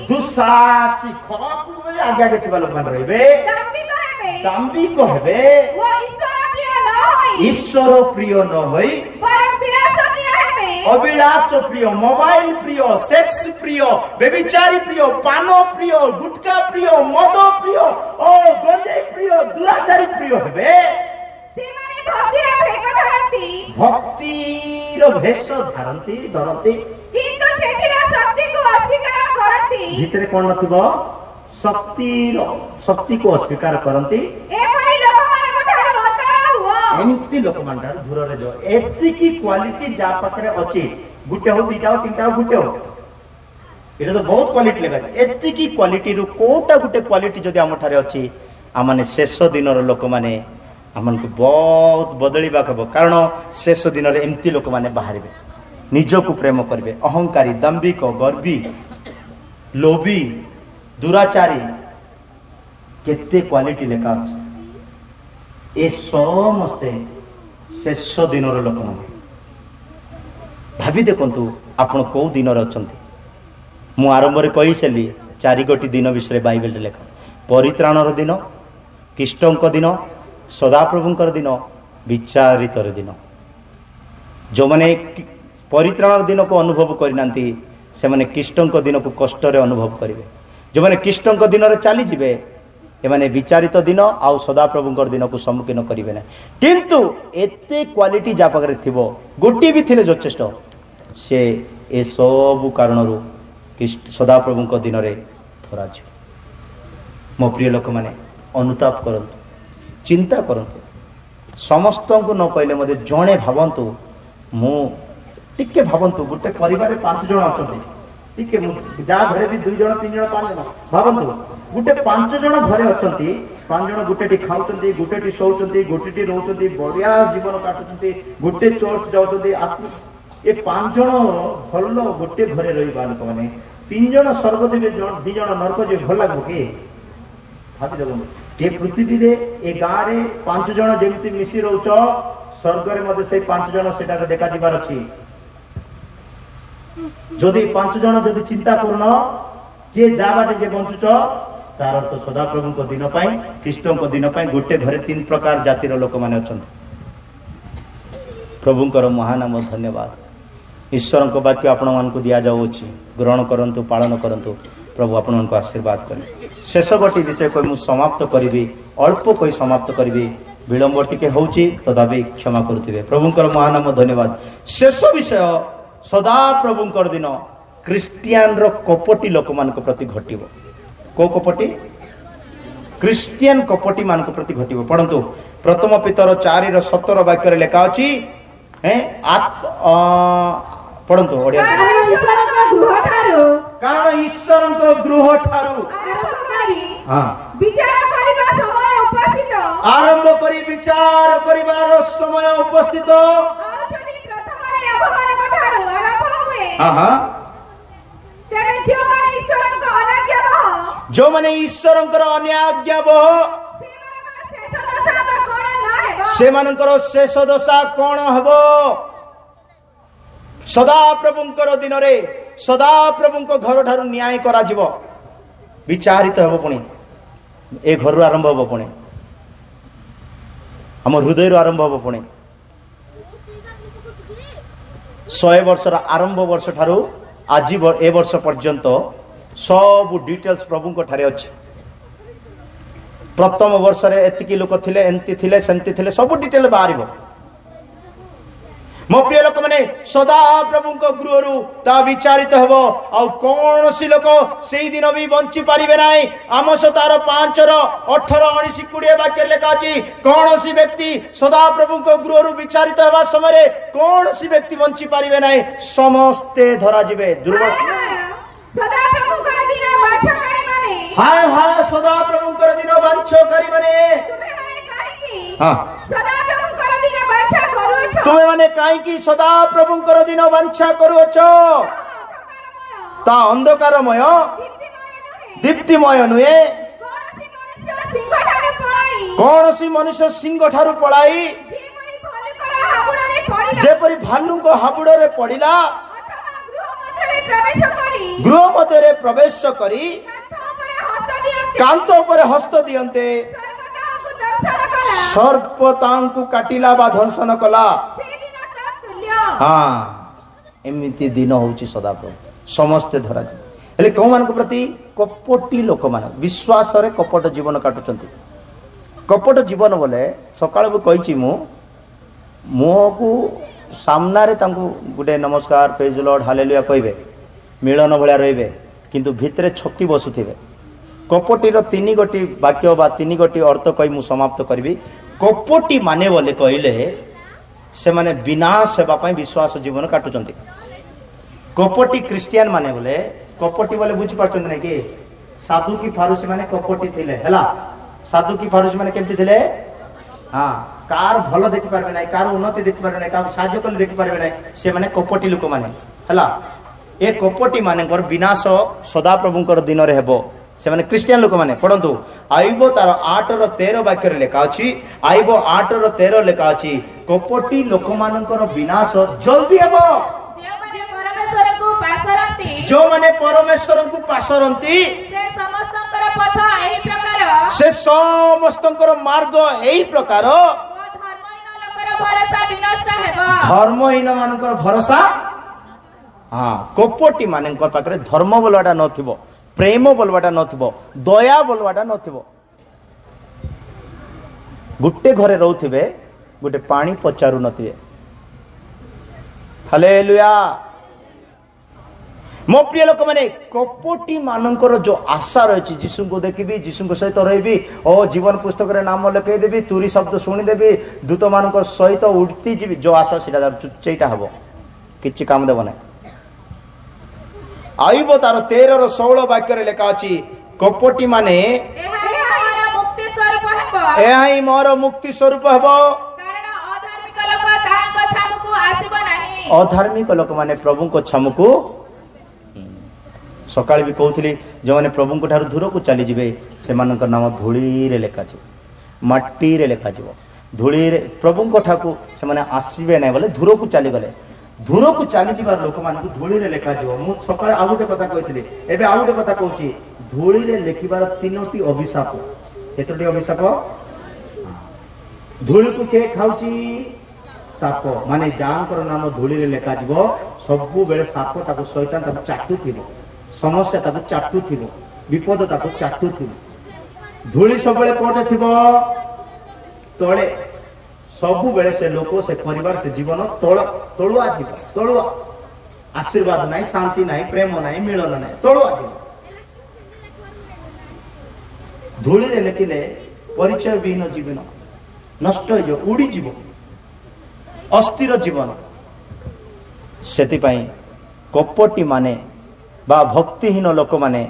दुसाहसी खराब में आगे आगे थिबा लोक माने रहिबे दाम्भिक हेबे ईश्वर प्रिय न होई अभिलाष प्रिय मोबाइल प्रिय सेक्स प्रिय व्यभिचारी प्रिय पान प्रिय गुटखा प्रिय मद प्रिय ओ गंजे प्रिय दुराचारी प्रिय हेबे भक्तिर भेष धरती किंतु सेथिरा शक्ति को अस्वीकार करती भितरे कोन नथिबो शक्ति को अस्वीकार करती एपरि लोक माने गोठार अतार हुओ एमिति लोक मानदार दूर रे जो एति की क्वालिटी जा पकरे अछि गुटे हो दिटा हो तीनटा हो गुटे हो एटा तो बहुत क्वालिटी लेबे एति की क्वालिटी रु कोटा गुटे क्वालिटी जदी हम ठारे अछि आ माने शेष दिन रो लोक माने हमन को बहुत बदलिबा खबो कारण शेष दिन रे एमिति लोक माने बाहरिबे निज को प्रेम करिवे अहंकारी दंभिक गर्वी लोभी दुराचारी केते क्वालिटी लेखा ए समस्ते शेष दिन रो लोक माने भाबी देखंतु आपण को दिन रे अछंती मु आरंभ रे कहि चली 4 गोटी दिन विषय बाइबल रे लेखा परित्राणर दिन कृष्णक दिन सदाप्रभुंकर दिन विचारितर दिन जो माने परित्राण दिन को अनुभव करनांती से माने कृष्णक दिन को कष्ट रे अनुभव करिवे जो माने कृष्णक दिन रे चली जिवे ए माने विचारित दिन आउ सदाप्रभुंकर दिन को सम्मुखीन करिवे ना किंतु एते क्वालिटी जा पकरे थिबो गोटी भी थिले यथेष्ट से ए सब कारणरू सदाप्रभुंकर दिन रे थोरा छ मो प्रिय लोक माने अनुताप करंतु चिंता करंतु समस्त को न कहले मते जणे भावंतु मु टिके भावंतु गोटे परिवार 5 जण अछंती टिके जा घरे भी 2 जण 3 जण 5 जण भावंतु गोटे 5 जण घरे अछंती 5 जण गोटेटी खाउचंती गोटेटी सोउचंती गोटेटी रहउचंती बढ़िया जीवन काटुचंती गोटे चर्च जाउचंती ए 5 जण भल गोटे घरे रहिबा लोक माने 3 जण स्वर्ग देबे 2 जण नरक जे भल लागो के भाबी देबो ए पृथ्वी रे ए गाँ रे 5 जण जेमति मिसी रहउच स्वर्ग रे मध्ये से 5 जण सेटा देखा दिबार अछि जदि 5 जण जदि चिंता करन के जाबाटे जे बंचुच तार तो सदा प्रभु को दिन पाई कृष्ण को दिन पाई गोटे घरे 3 प्रकार जातिर लोक माने अछंती प्रभुंकर महानाम धन्यवाद ईश्वर को वाक्य आपण मान को दिया जाउ अछि ग्रहण करंतु पालन करंतु प्रभु आपण मान को आशीर्वाद करे शेष गोटी विषय को मु समाप्त करिवि अल्प कोई समाप्त करिवि विलंब टिके होउची तदाबी क्षमा करथिबे प्रभुंकर महानाम धन्यवाद शेष विषय सदा प्रभुंकर दिन क्रिस्टियन रो कपटी लोक मान को प्रति घटिबो को कपटी क्रिस्टियन कपटी मान को प्रति घटिबो परंतु प्रथम पितर 4:17 वाक्य रे लेखा अछि हैं पढ़ंतु ओडिया कारण ईश्वर को गृह ठारू आरंभ करी विचार करिबार समय उपस्थित जो माने ईश्वर अनाज्ञावह से मानकर शेष दशा कौन हबो सदा प्रभुंकर दिन रे सदा प्रभुंक घर ठारू न्याय करा जिवो विचारित हबो पुणी ए घर आरंभ हबो पुणी हम हृदय रो आरंभ हबो पुणी 100 वर्षर आरंभ वर्ष ठारू आज ए वर्ष पर्यंत सब डिटेल्स प्रभुंक ठारे अछि प्रथम वर्ष रे एतिकी लोक थिले एंती थिले सेंती थिले सब डिटेल बाहरिबो मो प्रिय लोक माने सदा प्रभु को गृहरु ता विचारित हबो आ कोन सी लोक सेही दिन भी बंची पारिबे नाही आम सतार 5:18-19-20 वाक्य लेखा अछि कोन सी व्यक्ति सदा प्रभु को गृहरु विचारित हबा समय कोन सी व्यक्ति बंची पारिबे नाही समस्ते धरा जिवे दुर्बल सदा प्रभु कर दिन बाछकारी माने हाय हाय सदा प्रभु कर दिन बाछकारी माने तुम्हें माने काहे की हां सदा प्रभु कर दिन बाछा करूछ तुम्हें माने काहे की सदा प्रभु कर दिन बाछा करूछ ता अंधकारमय दीप्तिमय नुहे कौन सी मनुष्य सिंह ठारू पलाई जेपरी भालू को हाबुड़ रे पड़िला गृह मध्य प्रवेश करी कांत उपरे हस्त दियंते सर्पतांकु काटिला बा दंशन कला हाँ एमिति दिन होउची सदाप्रभु समस्ते धरा हेले कौ मान प्रति कपटी लोक मान विश्वास रे कपट जीवन काटुचंती कपट जीवन बोले सकाळ बु कहिची मु मुह को सामना रे तांकु गुटे नमस्कार प्रेज लॉर्ड हालेलुया कहबे मिलन भलिया रहबे किंतु भितरे छक्की बसुथिबे कपटी रो 3 गोटी वाक्य बा 3 गोटी अर्थ कहि मु समाप्त करबी कपटी माने बोले कहले से माने विनाश हेबा पई विश्वास जीवन काटुचंती कपटी क्रिश्चियन माने बोले कपटी बोले बुझी पारछन नै कि साधु की फारूसी माने कपटी थिले हला साधु की फारूसी माने केमति थिले हां कार भलो देखि पारबे नै कार उन्नति देखि पारबे नै कार साहाय्य कले देखि पारबे नै से माने कपटी लोक माने हला ए कपटी माने कर विनाश सदा प्रभुंकर दिन रे हेबो से माने क्रिश्चियन लोक माने पढंतु आइबो तार 8:13 वाक्य रे लेखा अछि आइबो 8:13 लेखा अछि कपटी लोक मानकर विनाश जल्दी हेबो जो माने परमेश्वर को पासरंती से समस्तंकर मार्ग एही प्रकार धर्महीन मानकर भरोसा हाँ कपटी मानकर पाखरे धर्म बोलवाटा नथिबो प्रेम बोलवाटा नथिबो दया बोलवाटा नथिबो गुट्टे घरे रहउथिबे गुटे पानी पचारू नथिबे हालेलुया मो प्रिय लोक मैंने कपटी मानकर जो आशा रही जीशु को देखी जीशु सहित रही और जीवन पुस्तक रे नाम लिखईदेवी तुरी शब्द शुणीदेवी दूत मान सहित उठी जी जो आशा चुचईटा हम कि काम देव ना आईब तार 13 ରୁ 16 वाक्य लेखा अच्छी कपटी माने यही मोर मुक्ति स्वरूप हम अधार्मिक लोक माने प्रभु को छामु को सकाळ भी कहूली जो मैंने प्रभु को ठार दूर को चली जाए से नाम धूली रे लेखा मट्टी रे लेखा धूली रे प्रभु को ठाकू से मैंने आसबे ना बोले दूर को चली गले दूर को चली जाबार लोक मान धूली रे लेखा मु सकाळ आ गोटे कथा कहती एबे आ गोटे कथा कहूची धूली रे लेखिबार 3टी अभिशाप केतोटी अभिशाप धूली को के खाउची साप माने जानकर नाम धूली रे लेखा जीवो सबु बेले साप ताको शैतान ताको चाटू थिबो समस्या ताको चाटू थिबो विपद ताको चाटू थिबो धूली सब बेले कोटे थिबो तळे सबु बेले से लोक से परिवार से जीवन तळुआ जीव तळुआ आशीर्वाद नाही शांति नाही प्रेम नाही मिलन नाही तळुआ जीव धूली रे लेखिले परिचय विहीन जीवन नष्ट हो जो उड़ी जीव अस्थिर जीवन सेति पई कपटी माने बा भक्तिहीन लोक माने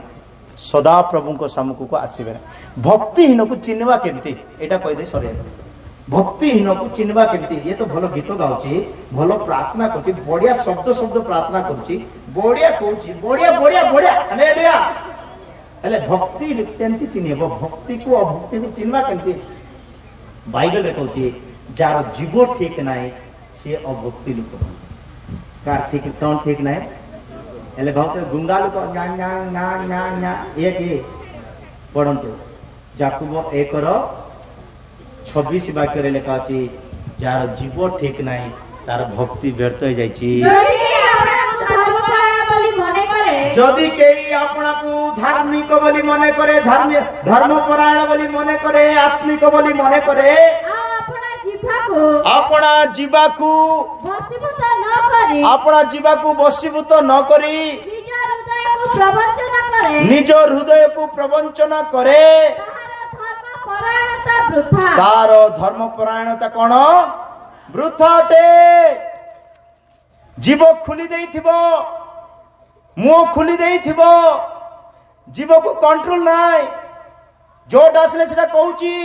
सदा प्रभु को सम्मुख को आसबे भक्तिहीन को चिन्हवा केमती एटा कहि दे सरे भक्तिहीन को चिन्हवा केमती ये तो भलो गीत गाउची भलो प्रार्थना करची बढ़िया शब्द शब्द प्रार्थना करची बढ़िया कहूची बढ़िया बढ़िया बढ़िया हालेलुया हेले भक्ति केमती चिन्हबो भक्ति को अभक्ति को चिन्हवा केमती बाइबल रे कहूची जार जीव ठीक नाही से अभक्ति लोक कार ठीक टोन ठीक नाही हेले बहुत गुंगा लोक ना ना ना ना ना एक पढ़ंतु याकूब 1:26 वाक्य रे लिखा अछि जार जीव ठीक नाही तार भक्ति व्यर्थ हो जाईची जदि केई आपना को धार्मिक बोली मने करे धर्मपरायण बोली मने करे आत्मिक बोली मने करे अपना जीवाकू अपना जीवाकू बसीभूत न करी निज हृदय को प्रवंचना करे तार धर्मपरायणता कौन वृथा अटे जीव खुली देइथिबो मुंह खुली देइथिबो जीव को कंट्रोल नाय जोट आसले सेटा कहूची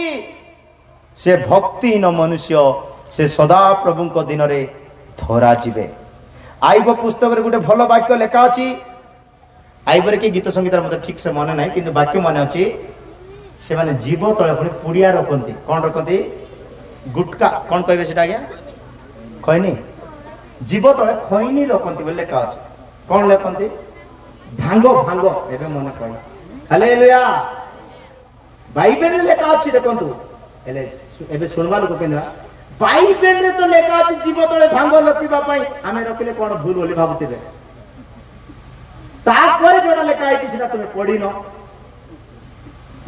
से भक्तिहीन मनुष्य से सदा प्रभु को दिन रे धरा जीवे आईब पुस्तक रे गोटे भल वाक्य लेखा अछि आईबर के गीत संगीत मतलब ठीक से मन नाही किंतु वाक्य माने अछि से माने जीव तळे पुनी पुड़िया रखंती कोन रखंती गुटका कोन कहबे सेटा आज्ञा खैनी जीव तळे खैनी रखंती बोले लेखा अछि कोन लेखंती भांगो भांगो एबे मन कहि हालेलुया बाइबल रे लेखा अछि देखंतु एले एबे सुनवा लोक केना बाइबल रे तो लेखा अछि जीव तळे भांगो लपिबा पई आमे रखले कोन भूल बोली भाबुतिबे तापर जोडा लेखा आइछि सेटा तमे पढिनो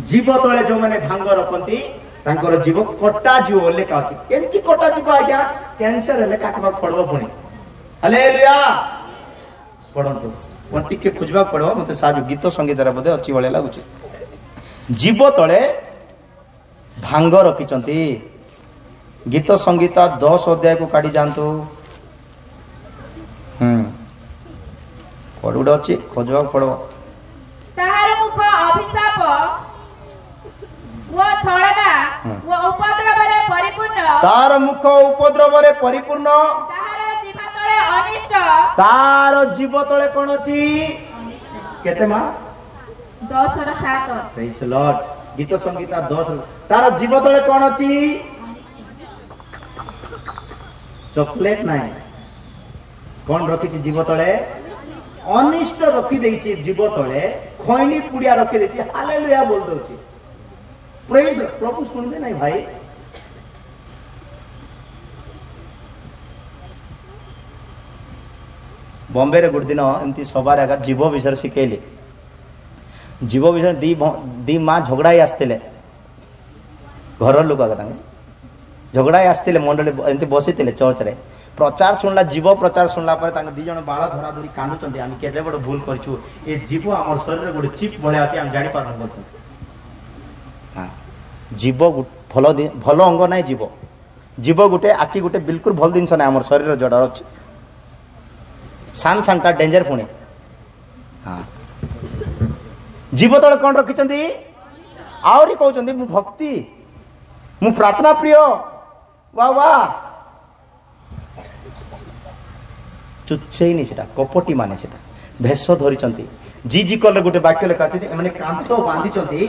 जीव तळे जो माने भांग रखंती तांकर जीव कटा जीव लेखा अछि केनकी कटा जीव आज्ञा कैंसर हेले काटबा पड़बो पुणी हालेलुया पढंतु कोन टिके खुजबा पड़बो मते साजु गीत संगीत रे बदे अछि बळे लागुछि जीव तळे भांग रखिचंती गीत संगीता 10 अध्याय को काढी जानतु पढुड अछि खोजवा पड़बो ताहार मुख अभिशाप वो छळना वो उपद्रव रे परिपूर्ण तार मुख उपद्रव रे परिपूर्ण ताहार जीव तळे अनिष्ट तार जीव तळे कोन अछि केते मा 10:7 प्रेज लॉर्ड गीत संगीता 10 तार जीव तळे कोन अछि चॉकलेट नाही कोन रखि जीव तळे अनिष्ट रखि देछि जीव तळे खैनी पुड़िया रखि देछि हालेलुया बोल दोछि प्रेज प्रभु सुनबे नाही भाई बॉम्बे रे गुड दिन एमती सबार आगा जीव विषय शिखेले जीव विषय दी माँ झगड़ा ही आसते घर लोक आगे झगड़ा आसते मंडली एमती बसी चर्च रे प्रचार शुणला जीव प्रचार शुणला दी जन बाल धरा धरी कांदुचंती आम केते बड़ भूल करछु ए जीव हमर शरीर गोटे चिप भलिया अछि हम जानि पारन बोलछु हां जीव भल अंग नाही जीव गोटे आखि गोटे बिल्कुल भल जिनस ना हमर शरीर जड़ अछि सान सानटा डेंजर पुणे हाँ जीव तले कौन रखिचंदी आउरी कहउचंदी मु भक्ति मु प्रार्थना प्रिय वाह वाह चुच्छेई नहीं सेटा कपटी माने सेटा भेष धरिचंती जी जी कल गोटे वाक्य लेखा अछि माने कांतो बांधिचंती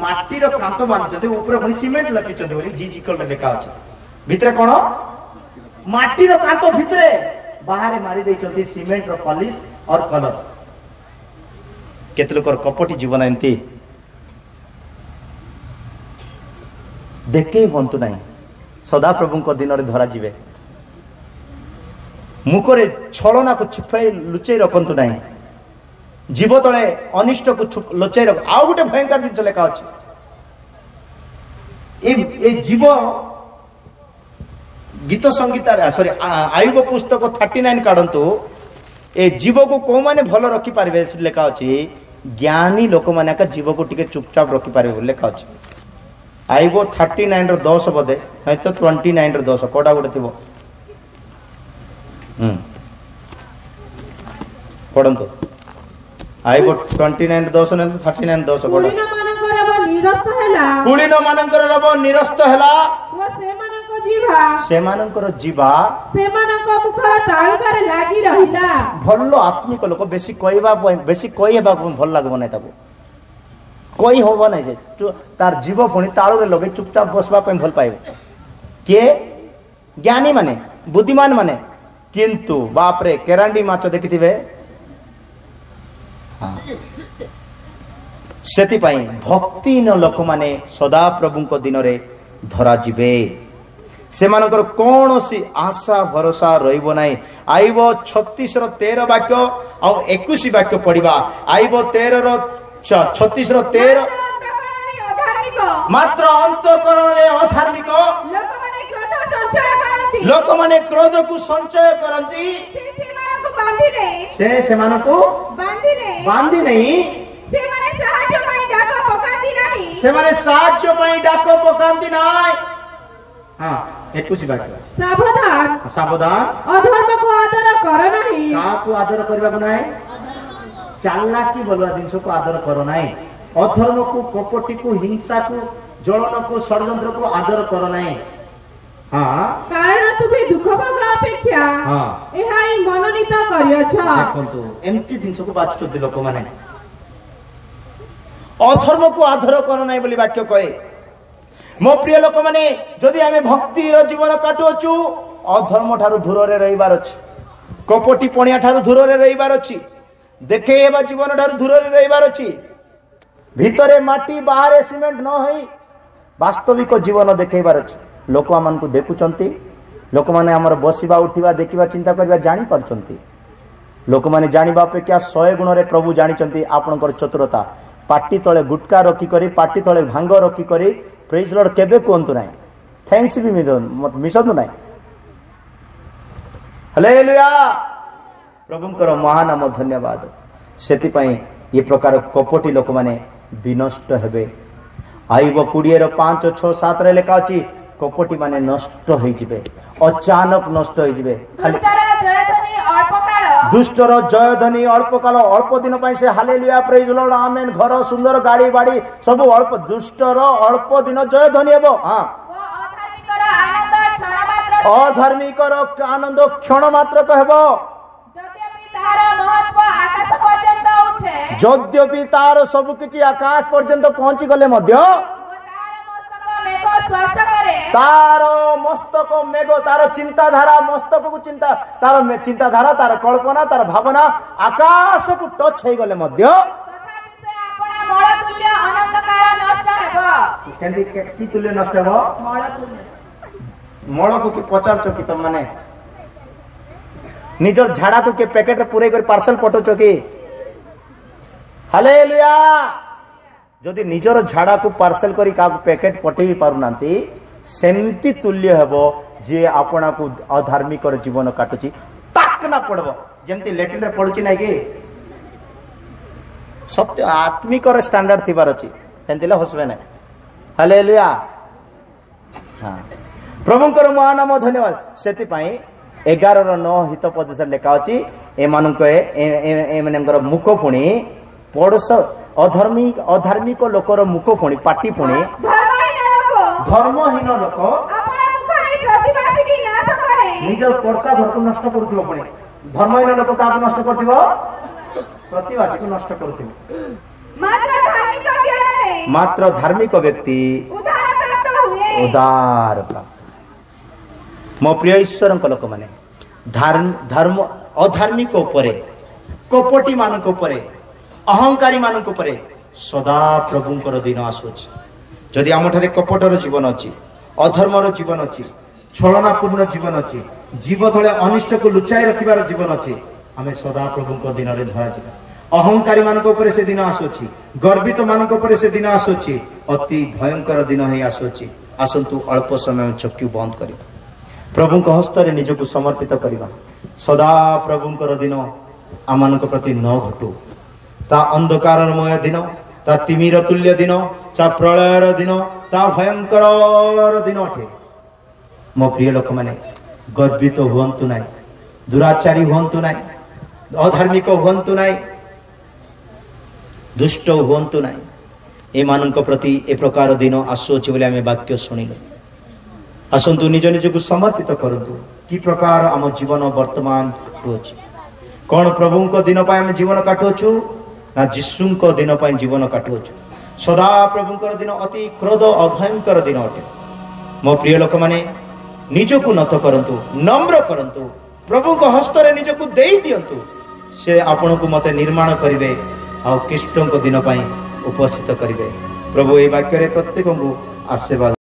माटीर कांतो बांधिचंती ऊपर पुनी सीमेंट लपिचंती बोली जी जी कल लेखा अछि भितरे कोन माटीर कांतो भितरे बाहर मारी देइचंती सीमेंट रो पॉलिश और कलर केते लोकर कपटी जीवन एंती देखे बंतु नहीं सदा प्रभु को दिन रे धरा जीवे मुखरे छलना को छुपाई लुचई रखंतु नहीं जीव तले अनिष्ट को लुचई रख आउ गोटे भयंकर जिनिस लेखा अछि ए जीव गीत संगीत सॉरी आयुब पुस्तक 39 काढंतु ए जीव को को माने भलो रखी पारबे लेखा अछि ज्ञानी लोक माने का जीव को टिके चुपचाप रखी पारबे लेखा अछि आयुब 39 रो 10 बदे है तो 29 रो 10 कोडा गोटे थिबो पढ़ंतु आयुब 29 10 ने 39 10 कोडा कुलीन मानकर रब निरस्त हैला कुलीन मानकर रब निरस्त हैला वो सेमानकर जीवा सेमानक मुखर तालुकार लागि रहिला भल्लो आत्मिक लोक बेसी कहबा भल लागबो नै ताको कोई होबो नै जे तार जीव पुणी ताळु रे लगे चुपचाप बसबा पे भल पाइबो के ज्ञानी माने बुद्धिमान माने किंतु बाप रे केरांडी माछ देखिथिबे हां सेति पई भक्ति न लोक माने सदा प्रभु को दिन रे धरा जिवे सेमानकर कौन सी आशा भरोसा रहिबो नाही आइब 36 रो 13 वाक्य आ 21 वाक्य पढिबा आइब 13 रो 36 रो 13 मात्र अंतःकरण रे अधार्मिक लोक माने क्रोध को संचय करंती से सेमानको बांधी नहीं से माने साहाय्य पई डाक पकांती नाही से माने साहाय्य पई डाक पकांती नाही हां 21 वाक्य सावधान सावधान अधर्म को आदर कर नाही काको आदर करबा को नाही चालाकी बोलवा जिंस को आदर करो नाही अधर्म को कपटी को हिंसा को जलन को षडयंत्र को आदर करो नाही हां कारण तुमे दुख भोग अपेक्षा हां एहाई मनोनीत करियछ देखंतु एम्ति जिंस को बाचुत लोक माने अधर्म को आदर करो नाही बोली वाक्य कहे मो प्रिय लोक माने जदि आमे भक्ति रो जीवन काटुछु अधर्म ठारू दूर रे रहिबार अछि कपटी पणिया ठारू दूर रे रहिबार अछि देखेबा जीवन ठारू दूर रे रहिबार अछि भितरे माटी बाहर सीमेंट न होई वास्तविक जीवन देखेबार अछि लोक मन को देखुचंती लोक माने हमर बसिबा उठिबा देखिबा चिंता करबा जानि परचंती लोक माने जानिबा अपेक्षा 100 गुण रे प्रभु जानिचंती आपनकर चतुरता पाटी तले गुटका रखी करी पाटी तले भांग रखी करी प्रेज लॉर्ड केबे कोंतु नाही थैंक्स भी मिसंतु नाही हालेलुया प्रभुंकर महानाम धन्यवाद सेति पई ये प्रकार कपटी लोक माने विनष्ट हेबे आइब 20 रो 5 6 7 रे लेखा अछि कपटी माने नष्ट होई जिवे अचानक नष्ट होई जिवे दुष्टर जय धनी अल्प काल अल्प दिन पाई से हालेलुया प्रेज लॉर्ड आमेन घर सुंदर गाड़ी बाड़ी सब अल्प दुष्टर अल्प दिन जय धनी हेबो हां अधार्मिकर आनंद क्षण मात्र कहबो यद्यपि तार सब किछि आकाश पर्यंत पहुंची गले मध्य तार मस्तक मेघ तार चिंताधारा मस्तक को चिंता तार चिंताधारा तार कल्पना तार भावना आकाश को टच हो गले मध्य केंदी तुल्य नष्ट हो मळ को कि पचार चकी तुम माने निजर झाड़ा को के पैकेट रे पूरे कर पार्सल पटो चकी हालेलुया जदि निजर झाड़ा को पार्सल करी का पैकेट पठेई पारु नांती सेमती तुल्य हेबो जे आपना को अधार्मिक जीवन काटुची ताक ना पड़बो जेमती लेटिन रे पडुची नै कि सत्य आत्मिक स्टैंडर्ड थिबार अछि सेंतिले हसबे नै हालेलुया हां प्रभुंकर महानाम धन्यवाद सेति पई 11:9 हित पद से लिखा अछि ए मानक ए मानकर मुख पुणी पड़ोस अधार्मिक लोकर मुख पुणी पाटी पुणी धर्महीन लोक निज पड़सा घर को नष्ट करुथिबो पुणी धर्महीन लोक का नष्ट करथिबो प्रतिवासी को नष्ट करुथिबो मात्र धार्मिक व्यक्ति उदार प्राप्त मो प्रिय ईश्वर लोक माने धर्म अधार्मिक उपरे कपटी मानक उपरे अहंकारी मानक उपरे सदा प्रभुंकर दिन आसुछि जदि आमठारे कपटर जीवन अछि अधर्मर जीवन अछि छलनापूर्ण जीवन अछि जीव तले अनिष्ट को लुचाई रखिबार जीवन अछि आमे सदा प्रभुंकर दिन रे धरा जिबा अहंकारी मानक उपरे से दिन आसुछि गर्वित मानक उपरे से दिन आसुछि अति भयंकर दिन हे आसुछि आसंतु अल्प समय चक्षु बंद करिबा प्रभु को हस्त निज को समर्पित करवा सदा प्रभुंकर दिन आम प्रति न घटू ता अंधकारमय दिन ता तिमिर तुल्य दिन ता प्रलयर दिन ता भयंकर दिन अटे मो प्रिय लोक माने गर्वित हुंतु नाई दुराचारी हुंतु नाई अधार्मिक हुंतु नाई दुष्ट हुंतु नाई ए मानक प्रति ए प्रकार दिन आसुछि बोले आमे वाक्य सुनिलु आसंतु निज निज को समर्पित करंतु कि प्रकार आम जीवन वर्तमान काटुछि कौन प्रभु को दिन पाए आम जीवन काटुछु ना जीशु को दिन पाए जीवन काटुछु सदा प्रभु दिन अति क्रोध अभयंकर दिन अटे मो प्रिय लोक माने निज को नत करंतु नम्र करंतु प्रभु को हस्त रे निज को देई दियंतु से आपण को मते निर्माण करिवे आ कृष्ण को दिन पाए उपस्थित करिवे प्रभु ए वाक्य रे प्रत्येक को आशीर्वाद